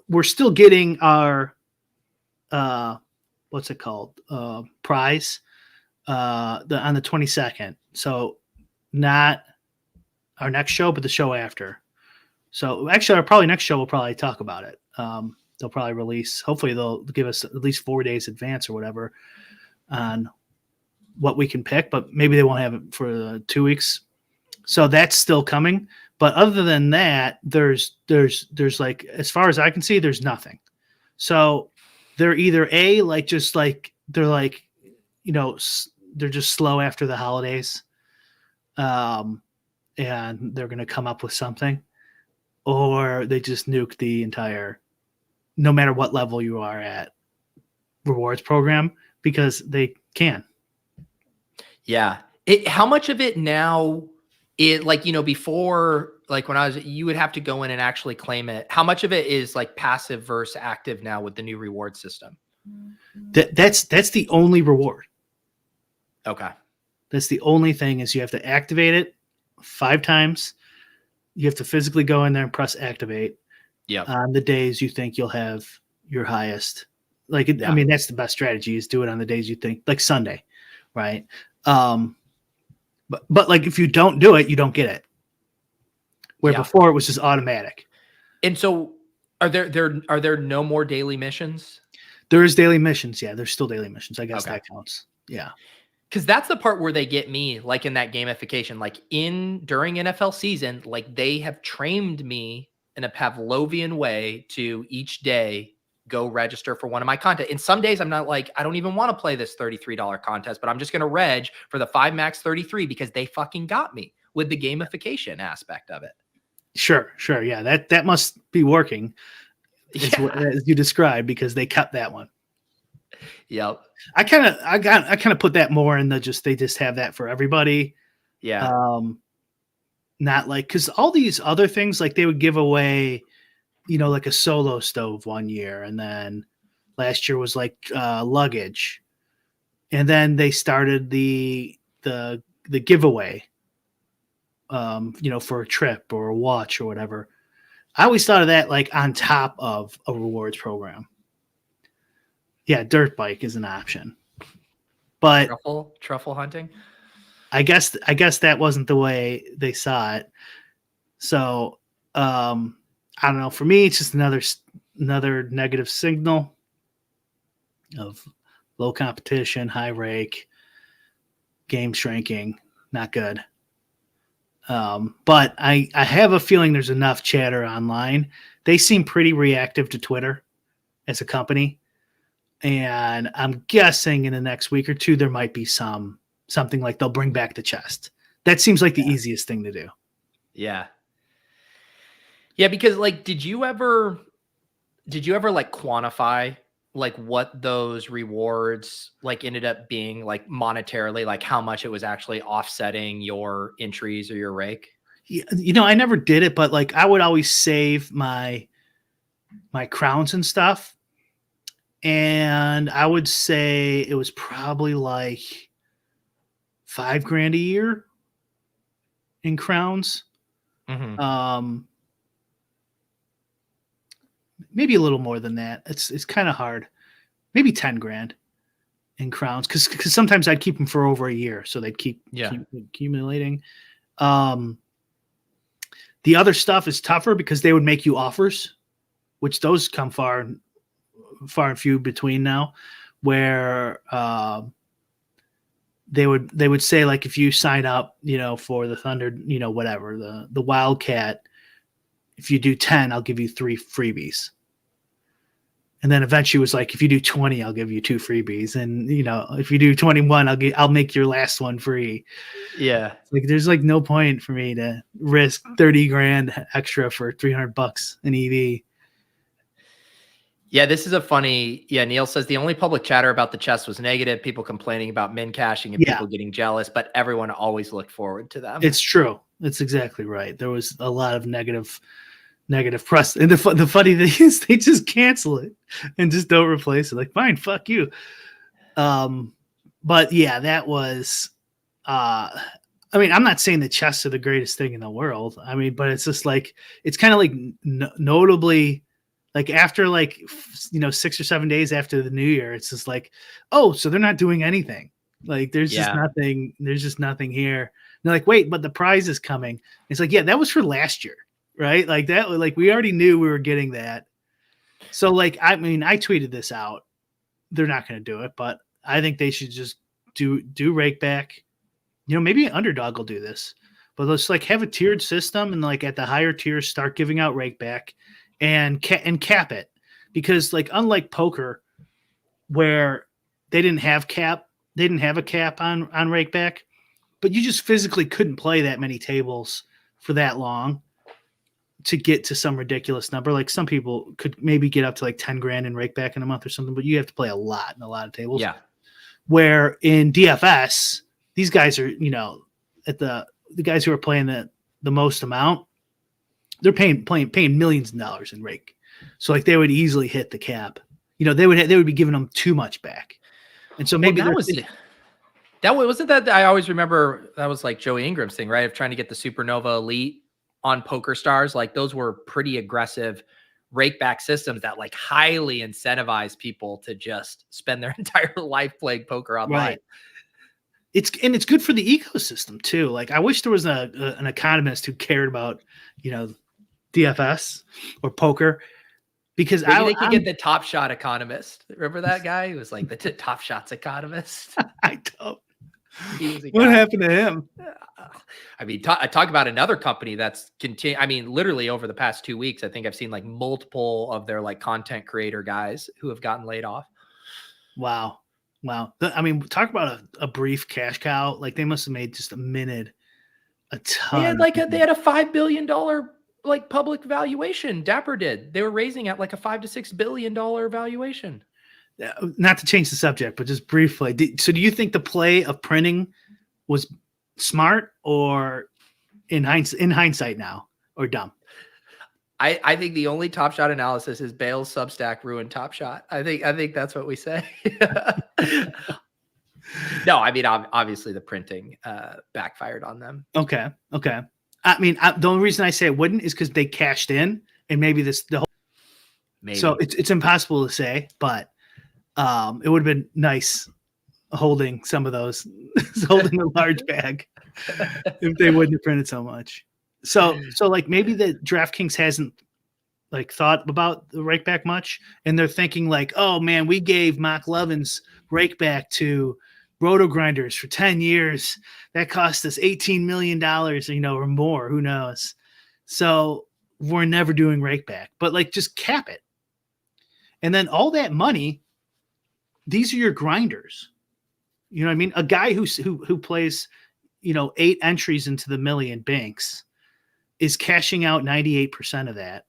S5: We're still getting our what's it called? Prize on the 22nd. So not our next show, but the show after. So actually our probably next show we'll probably talk about it. They'll probably release, hopefully they'll give us at least 4 days advance or whatever on what we can pick, but maybe they won't have it for 2 weeks. So that's still coming. But other than that, there's like, as far as I can see, there's nothing. So they're either they're just slow after the holidays. And they're going to come up with something, or they just nuke the entire, no matter what level you are at, rewards program, because they can.
S1: Yeah. How much of it now it like, before, like when you would have to go in and actually claim it. How much of it is like passive versus active now with the new reward system?
S5: That's the only reward.
S1: Okay.
S5: That's the only thing is you have to activate it 5 times. You have to physically go in there and press activate.
S1: Yeah.
S5: On the days you think you'll have your highest. I mean, that's the best strategy is do it on the days you think, like Sunday, right? But like if you don't do it, you don't get it. Where before it was just automatic.
S1: And so are there no more daily missions?
S5: There is daily missions. Yeah, there's still daily missions. I guess that counts. Yeah.
S1: Because that's the part where they get me, like in that gamification, like during NFL season, like they have trained me in a Pavlovian way to each day go register for one of my content. And some days I'm not like, I don't even want to play this $33 contest, but I'm just going to reg for the 5 max 33 because they fucking got me with the gamification aspect of it.
S5: Sure. Yeah, that must be working as you described because they cut that one.
S1: Yep.
S5: I kind of put that more in they just have that for everybody.
S1: Yeah.
S5: Not like, because all these other things, like they would give away, like a solo stove one year. And then last year was like luggage. And then they started the giveaway, for a trip or a watch or whatever. I always thought of that like on top of a rewards program. Yeah, dirt bike is an option. But
S1: truffle hunting.
S5: I guess that wasn't the way they saw it. So I don't know. For me, it's just another negative signal of low competition, high rake, game shrinking, not good. But I have a feeling there's enough chatter online. They seem pretty reactive to Twitter as a company. And I'm guessing in the next week or two, there might be something like they'll bring back the chest. That seems like the easiest thing to do.
S1: Yeah. Yeah. Because like, did you ever like quantify like what those rewards like ended up being like monetarily, like how much it was actually offsetting your entries or your rake?
S5: Yeah, I never did it, but like I would always save my crowns and stuff. And I would say it was probably like $5,000 a year in crowns.
S1: Mm-hmm.
S5: Maybe a little more than that. It's kind of hard. Maybe $10,000 in crowns because sometimes I'd keep them for over a year, so they'd keep accumulating. The other stuff is tougher because they would make you offers, which those come far and few between now, where they would say like if you sign up, for the Thunder, whatever the Wildcat, if you do 10, I'll give you 3 freebies. And then eventually it was like, if you do 20, I'll give you 2 freebies. And, if you do 21, I'll make your last one free.
S1: Yeah.
S5: Like there's like no point for me to risk $30,000 extra for $300 in EV.
S1: Yeah, this is a funny. Yeah, Neil says the only public chatter about the chest was negative, people complaining about min cashing and people getting jealous, but everyone always looked forward to them.
S5: It's true. It's exactly right. There was a lot of negative press. And the funny thing is they just cancel it and just don't replace it. Like, fine, fuck you. But yeah, that was, I mean, I'm not saying the chests are the greatest thing in the world. I mean, but it's just like, it's kind of like notably, like after 6 or 7 days after the new year, it's just like, oh, so they're not doing anything. Like there's just nothing here. And they're like, wait, but the prize is coming. It's like, yeah, that was for last year, right? Like that, like we already knew we were getting that. So like, I mean, I tweeted this out. They're not going to do it, but I think they should just do Rakeback. Maybe Underdog will do this, but let's like have a tiered system and like at the higher tiers start giving out Rakeback. And cap it, because like unlike poker, where they didn't have a cap on Rakeback, but you just physically couldn't play that many tables for that long to get to some ridiculous number. Like some people could maybe get up to like $10,000 in Rakeback in a month or something, but you have to play a lot in a lot of tables.
S1: Yeah.
S5: Where in DFS, these guys are at the the guys who are playing the most amount, they're paying millions of dollars in rake. So like they would easily hit the cap. They would be giving them too much back. And so maybe
S1: wasn't that I always remember that was like Joey Ingram's thing, right? Of trying to get the Supernova Elite on Poker Stars. Like those were pretty aggressive rakeback systems that like highly incentivize people to just spend their entire life playing poker online.
S5: Right. It's good for the ecosystem too. Like I wish there was an economist who cared about, DFS or poker, because
S1: they could get the Top Shot economist. Remember that guy who was like the Top Shots economist?
S5: I don't. What happened to him?
S1: I mean, I talk about another company that's I mean, literally over the past 2 weeks, I think I've seen like multiple of their like content creator guys who have gotten laid off.
S5: Wow. I mean, talk about a brief cash cow. Like they must have made just a ton.
S1: They had a $5 billion like public valuation. Dapper did. They were raising at like a $5 to $6 billion valuation.
S5: Not to change the subject, but just briefly. So do you think the play of printing was smart or in hindsight now or dumb?
S1: I think the only Top Shot analysis is Bale's Substack ruined Top Shot. I think that's what we say. No, I mean, obviously the printing backfired on them. Okay.
S5: I mean, the only reason I say it wouldn't is because they cashed in and maybe
S1: maybe.
S5: So it's impossible to say, but it would have been nice holding some of those, holding a large bag if they wouldn't have printed so much. So like maybe the DraftKings hasn't like thought about the rakeback much, and they're thinking like, oh man, we gave Mark Levin's rakeback to Roto Grinders for 10 years. That cost us $18 million, or more, who knows? So we're never doing rakeback, but like just cap it. And then all that money, these are your grinders. You know what I mean? A guy who plays, 8 entries into the million banks is cashing out 98% of that.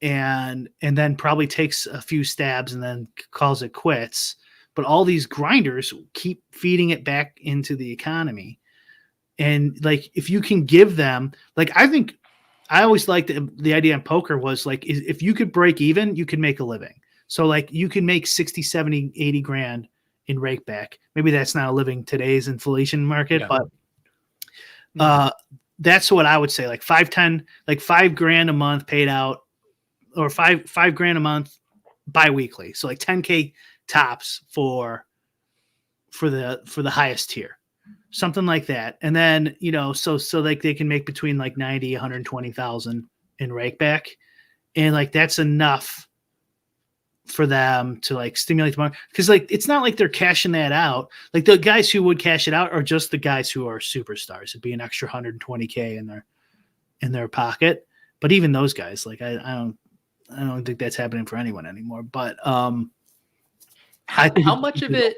S5: And then probably takes a few stabs and then calls it quits. But all these grinders keep feeding it back into the economy. And like, if you can give them, like, I always liked the idea in poker was like, if you could break even, you can make a living. So like you can make 60, 70, 80 grand in rakeback. Maybe that's not a living today's inflation market, but that's what I would say. Like 5-10, like $5,000 a month paid out, or $5,000 a month biweekly. So like 10K tops for the highest tier, something like that. And then, so like they can make between like 90, 120,000 in rakeback. And like, that's enough for them to like stimulate the market. Cause like, it's not like they're cashing that out. Like the guys who would cash it out are just the guys who are superstars. It'd be an extra 120K in their pocket. But even those guys, like, I don't think that's happening for anyone anymore. But,
S1: how much of it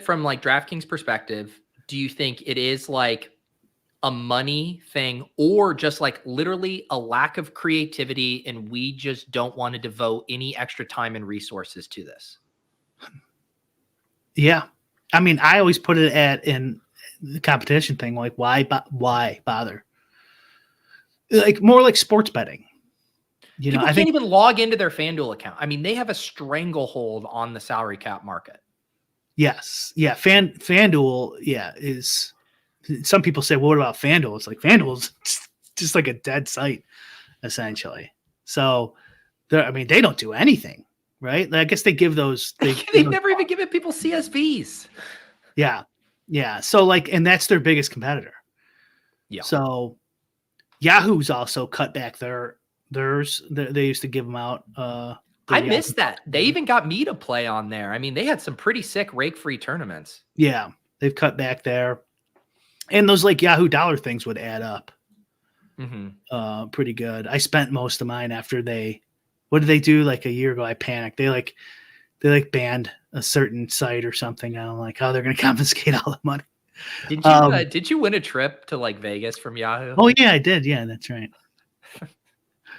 S1: from like DraftKings perspective do you think it is like a money thing, or just like literally a lack of creativity and we just don't want to devote any extra time and resources to this?
S5: Yeah. I mean, I always put it in the competition thing. Like why bother? Like more like sports betting.
S1: People can't even log into their FanDuel account. I mean, they have a stranglehold on the salary cap market.
S5: Yes. Yeah. FanDuel, is. Some people say, well, what about FanDuel? It's like FanDuel's just like a dead site, essentially. So, they don't do anything, right? I guess they give those.
S1: They've never even given people CSVs.
S5: Yeah. So, like, and that's their biggest competitor. Yeah. So, Yahoo's also cut back theirs. They used to give them out.
S1: I missed that. They even got me to play on there. I mean, they had some pretty sick rake-free tournaments.
S5: Yeah, they've cut back there. And those like Yahoo dollar things would add up pretty good. I spent most of mine after what did they do like a year ago? I panicked. They banned a certain site or something. And I'm like, oh, they're going to confiscate all the money.
S1: Did you win a trip to like Vegas from Yahoo?
S5: Oh yeah, I did. Yeah, that's right.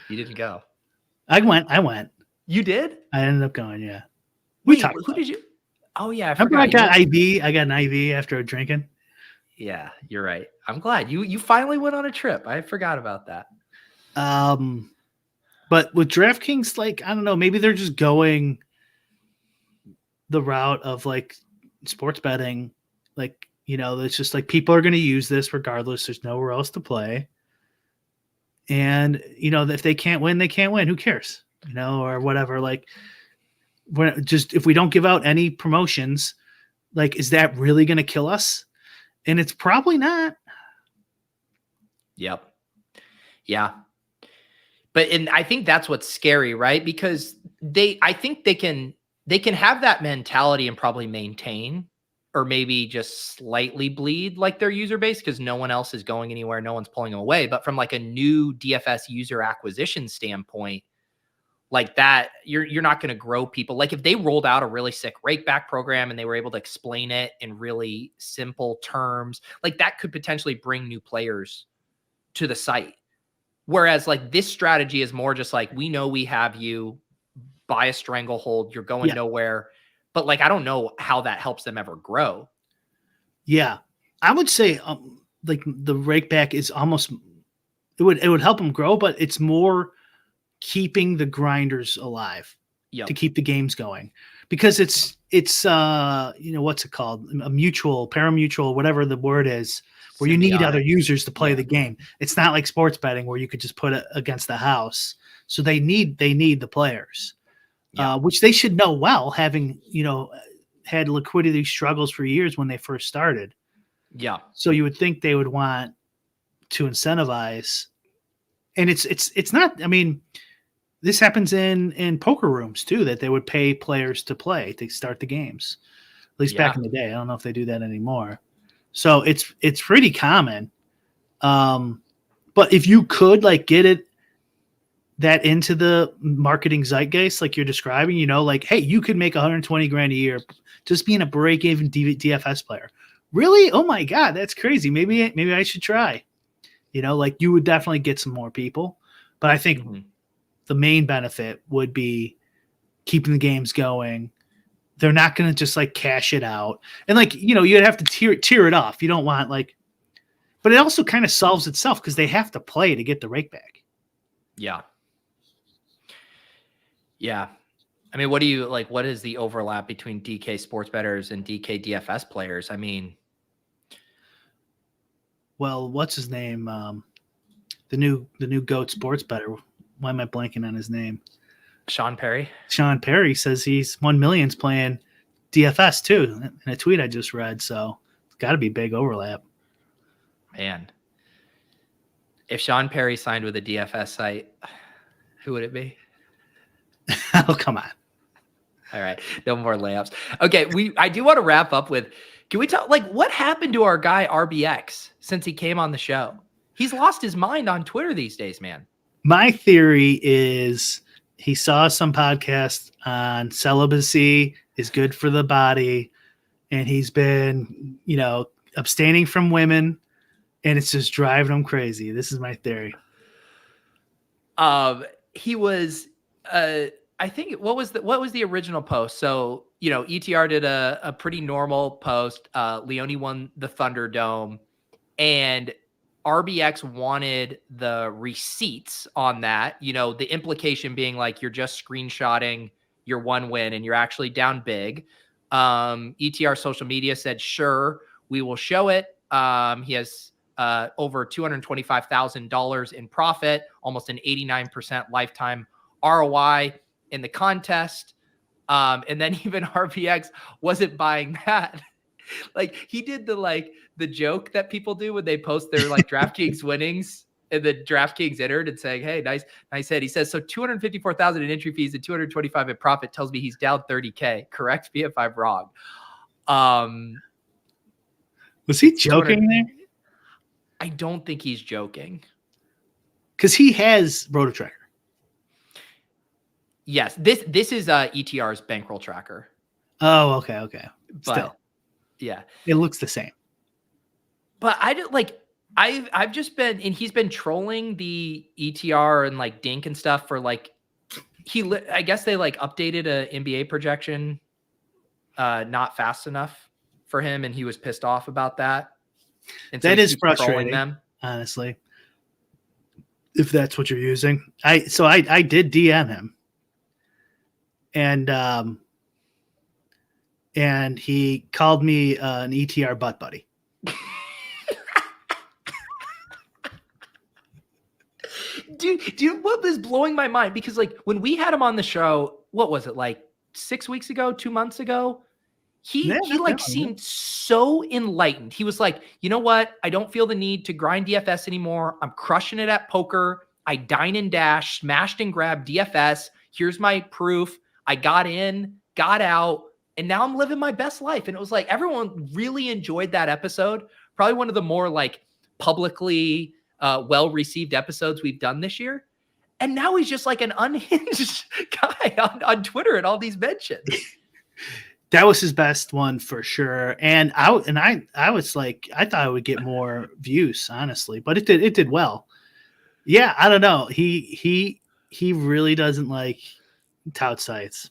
S1: You didn't go.
S5: I went.
S1: You did?
S5: I ended up going. Yeah.
S1: Wait, who did you? Oh yeah,
S5: I got IV. I got an IV after drinking.
S1: Yeah, you're right. I'm glad you finally went on a trip. I forgot about that.
S5: But with DraftKings, like, I don't know, maybe they're just going the route of like sports betting. Like, it's just like people are going to use this regardless. There's nowhere else to play. And, if they can't win, they can't win. Who cares? Or whatever. Like, if we don't give out any promotions, like, is that really going to kill us? And it's probably not.
S1: Yep. Yeah. And I think that's what's scary, right? Because I think they can have that mentality and probably maintain, or maybe just slightly bleed like their user base, because no one else is going anywhere. No one's pulling them away. But from like a new DFS user acquisition standpoint, like that, you're not going to grow people. Like if they rolled out a really sick Rakeback program and they were able to explain it in really simple terms, like that could potentially bring new players to the site. Whereas like this strategy is more just like, we know we have you, buy a stranglehold, you're going nowhere. But like, I don't know how that helps them ever grow.
S5: Yeah. I would say like the Rakeback is almost, it would help them grow, but it's more keeping the grinders alive to keep the games going, because it's what's it called? A mutual, parimutuel, whatever the word is, where you need other users to play the game. It's not like sports betting where you could just put it against the house. So they need the players, which they should know well, having, had liquidity struggles for years when they first started.
S1: Yeah.
S5: So you would think they would want to incentivize, and it's not, I mean, this happens in poker rooms too, that they would pay players to play, to start the games, at least back in the day. I don't know if they do that anymore. So it's pretty common. But if you could like get that into the marketing zeitgeist, like you're describing, like, hey, you could make 120 grand a year just being a break-even DFS player. Really? Oh my God, that's crazy. Maybe I should try. Like you would definitely get some more people. But I think the main benefit would be keeping the games going. They're not going to just like cash it out. And like, you'd have to tear it off. You don't want like, but it also kind of solves itself because they have to play to get the Rakeback.
S1: Yeah. Yeah. I mean, what is the overlap between DK sports bettors and DK DFS players? I mean,
S5: well, what's his name? The new GOAT sports bettor. Why am I blanking on his name?
S1: Sean Perry.
S5: Sean Perry says he's 1 million's playing DFS too, in a tweet I just read. So it's got to be big overlap.
S1: Man, if Sean Perry signed with a DFS site, who would it be?
S5: Oh, come on.
S1: All right, no more layups. Okay, I do want to wrap up with, can we talk, like, what happened to our guy RBX since he came on the show? He's lost his mind on Twitter these days, man. My
S5: theory is he saw some podcast on celibacy is good for the body, and he's been, abstaining from women, and it's just driving him crazy. This is my theory.
S1: He was, I think, what was the original post? So, ETR did a pretty normal post. Leone won the Thunderdome, and RBX wanted the receipts on that, the implication being like you're just screenshotting your one win and you're actually down big. ETR social media said, sure, we will show it. He has over $225,000 in profit, almost an 89% lifetime ROI in the contest. And then even RBX wasn't buying that. Like he did the joke that people do when they post their like DraftKings winnings, and the DraftKings entered and saying, hey, nice hit. He says, so 254,000 in entry fees and 225 in profit tells me he's down 30K. Correct me if I'm wrong.
S5: Was he joking there?
S1: I don't think he's joking.
S5: Because he has Roto Tracker.
S1: Yes, this is ETR's bankroll tracker.
S5: Oh, okay.
S1: But,
S5: still,
S1: yeah,
S5: it looks the same.
S1: But I've just been, and he's been trolling the ETR and like Dink and stuff for like, I guess they like updated a NBA projection, not fast enough for him, and he was pissed off about that. And so
S5: That
S1: he
S5: is
S1: keeps trolling
S5: frustrating,
S1: them.
S5: honestly. If that's what you're using. I did DM him. And he called me an ETR butt buddy.
S1: Dude, what was blowing my mind? Because like when we had him on the show, what was it, like 6 weeks ago, 2 months ago? He seemed so enlightened. He was like, you know what? I don't feel the need to grind DFS anymore. I'm crushing it at poker. I dine and dash, smashed and grabbed DFS. Here's my proof. I got in, got out, and now I'm living my best life. And it was like everyone really enjoyed that episode. Probably one of the more like publicly well-received episodes we've done this year. And now he's just like an unhinged guy on Twitter and all these mentions.
S5: That was his best one for sure. And I was like, I thought I would get more views, honestly, but it did well. Yeah, I don't know. He really doesn't like tout sites.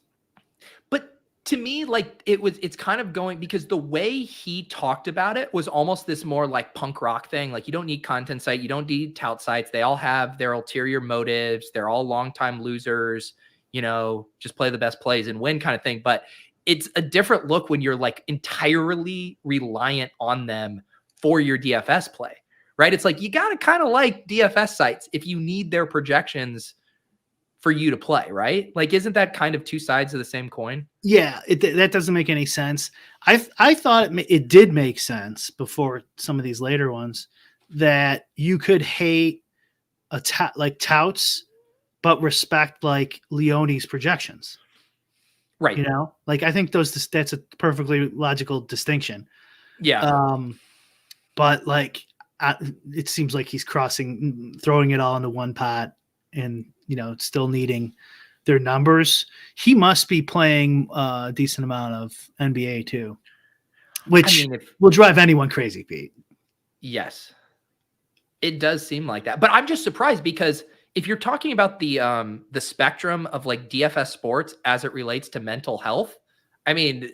S1: But to me, like it's kind of going, because the way he talked about it was almost this more like punk rock thing. Like you don't need content site. You don't need tout sites. They all have their ulterior motives. They're all longtime losers, just play the best plays and win kind of thing. But it's a different look when you're like entirely reliant on them for your DFS play, right? It's like, you got to kind of like DFS sites if you need their projections for you to play, right? Like, isn't that kind of two sides of the same coin?
S5: Yeah, that doesn't make any sense. I thought it did make sense before some of these later ones that you could hate like touts, but respect like Leone's projections.
S1: Right.
S5: Like I think that's a perfectly logical distinction.
S1: Yeah.
S5: But like, it seems like he's throwing it all into one pot and, still needing their numbers. He must be playing a decent amount of NBA too, which will drive anyone crazy, Pete.
S1: Yes, it does seem like that, but I'm just surprised because if you're talking about the spectrum of like DFS sports as it relates to mental health, I mean,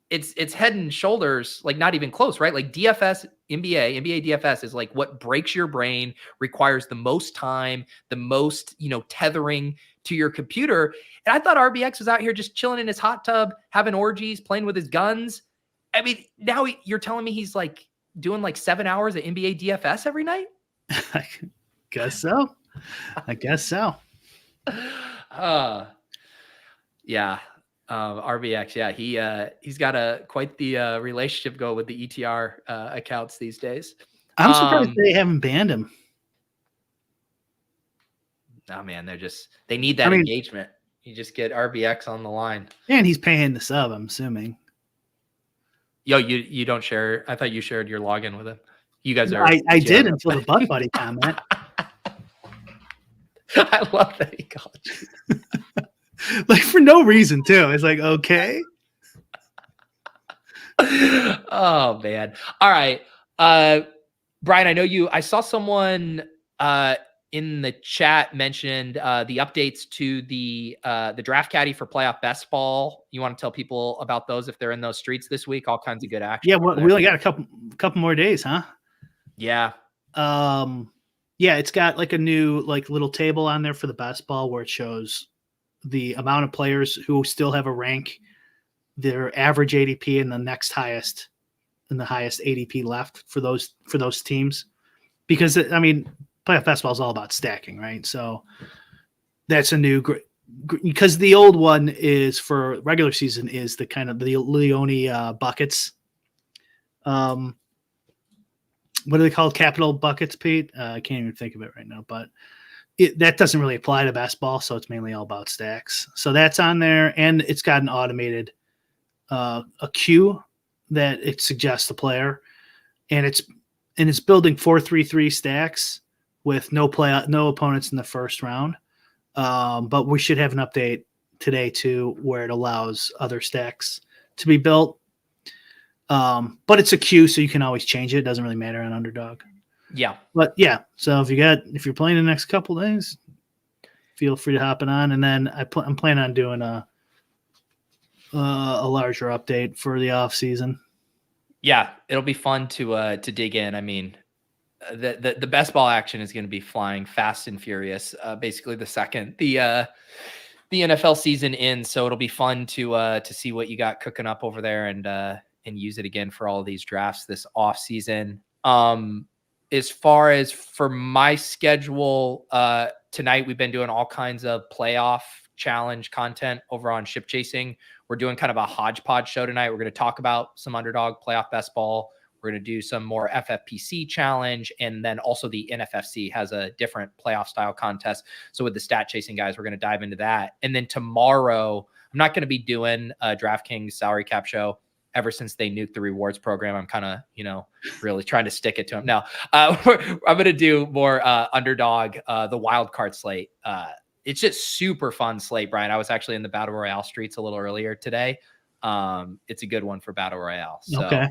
S1: it's head and shoulders, like not even close, right? Like DFS, NBA DFS is like what breaks your brain, requires the most time, the most, tethering to your computer. And I thought RBX was out here just chilling in his hot tub, having orgies, playing with his guns. I mean, now you're telling me he's like doing like 7 hours of NBA DFS every night?
S5: I guess so.
S1: Yeah. RBX. Yeah. He's got quite the relationship go with the ETR accounts these days.
S5: I'm surprised they haven't banned him.
S1: Oh man, they need that engagement. You just get RBX on the line.
S5: And he's paying the sub, I'm assuming.
S1: Yo, you don't share. I thought you shared your login with him. You guys are.
S5: I did until the butt buddy comment.
S1: I love that he called you.
S5: Like for no reason too. It's like, okay.
S1: Oh man. All right. Brian, I saw someone in the chat mentioned the updates to the draft caddy for playoff best ball. You want to tell people about those if they're in those streets this week? All kinds of good action.
S5: Yeah, we only got a couple more days, huh?
S1: Yeah.
S5: Yeah, it's got like a new like little table on there for the best ball where it shows the amount of players who still have a rank, their average ADP, and the next highest and the highest ADP left for those teams. Because playoff basketball is all about stacking, right? So that's a new because the old one is for regular season is the kind of the Leone buckets. What are they called? Capital buckets, Pete? I can't even think of it right now, but that doesn't really apply to basketball, so it's mainly all about stacks. So that's on there, and it's got an automated a queue that it suggests the player, and it's building 4-3-3 stacks with no opponents in the first round. But we should have an update today too, where it allows other stacks to be built. But it's a queue, so you can always change it. It doesn't really matter on Underdog.
S1: Yeah.
S5: But yeah, so if you're playing the next couple days, feel free to hop it on. And then I'm planning on doing a larger update for the off season.
S1: Yeah, it'll be fun to dig in. I mean, the best ball action is going to be flying fast and furious. Basically, the second the NFL season ends, so it'll be fun to see what you got cooking up over there and use it again for all of these drafts this off season. As far as for my schedule, tonight we've been doing all kinds of playoff challenge content over on Ship Chasing. We're doing kind of a hodgepodge show tonight. We're going to talk about some underdog playoff best ball. We're going to do some more FFPC challenge. And then also the NFFC has a different playoff style contest. So with the stat chasing guys, we're going to dive into that. And then tomorrow, I'm not going to be doing a DraftKings salary cap show. Ever since they nuked the rewards program, I'm kind of, really trying to stick it to them. Now, I'm going to do more underdog, the wild card slate. It's just super fun slate, Brian. I was actually in the Battle Royale streets a little earlier today. It's a good one for Battle Royale. So,
S5: Okay.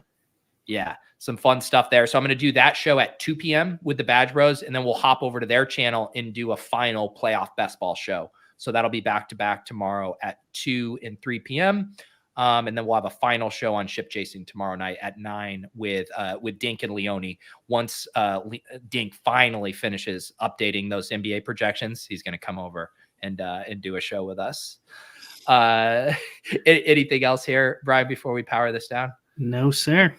S1: yeah, some fun stuff there. So I'm going to do that show at 2 p.m. with the Badge Bros, and then we'll hop over to their channel and do a final playoff best ball show. So that'll be back to back tomorrow at 2 and 3 p.m. And then we'll have a final show on Ship Chasing tomorrow night at 9 with Dink and Leone. Once Dink finally finishes updating those NBA projections, he's going to come over and do a show with us. Anything else here, Brian, before we power this down?
S5: No, sir.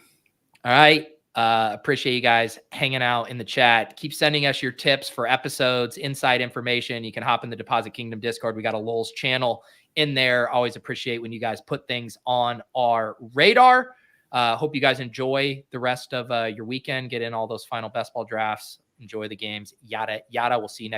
S1: All right. Appreciate you guys hanging out in the chat. Keep sending us your tips for episodes, inside information. You can hop in the Deposit Kingdom Discord. We got a lolz channel in there. Always appreciate when you guys put things on our radar. Hope you guys enjoy the rest of your weekend. Get in all those final best ball drafts. Enjoy the games. Yada, yada. We'll see you next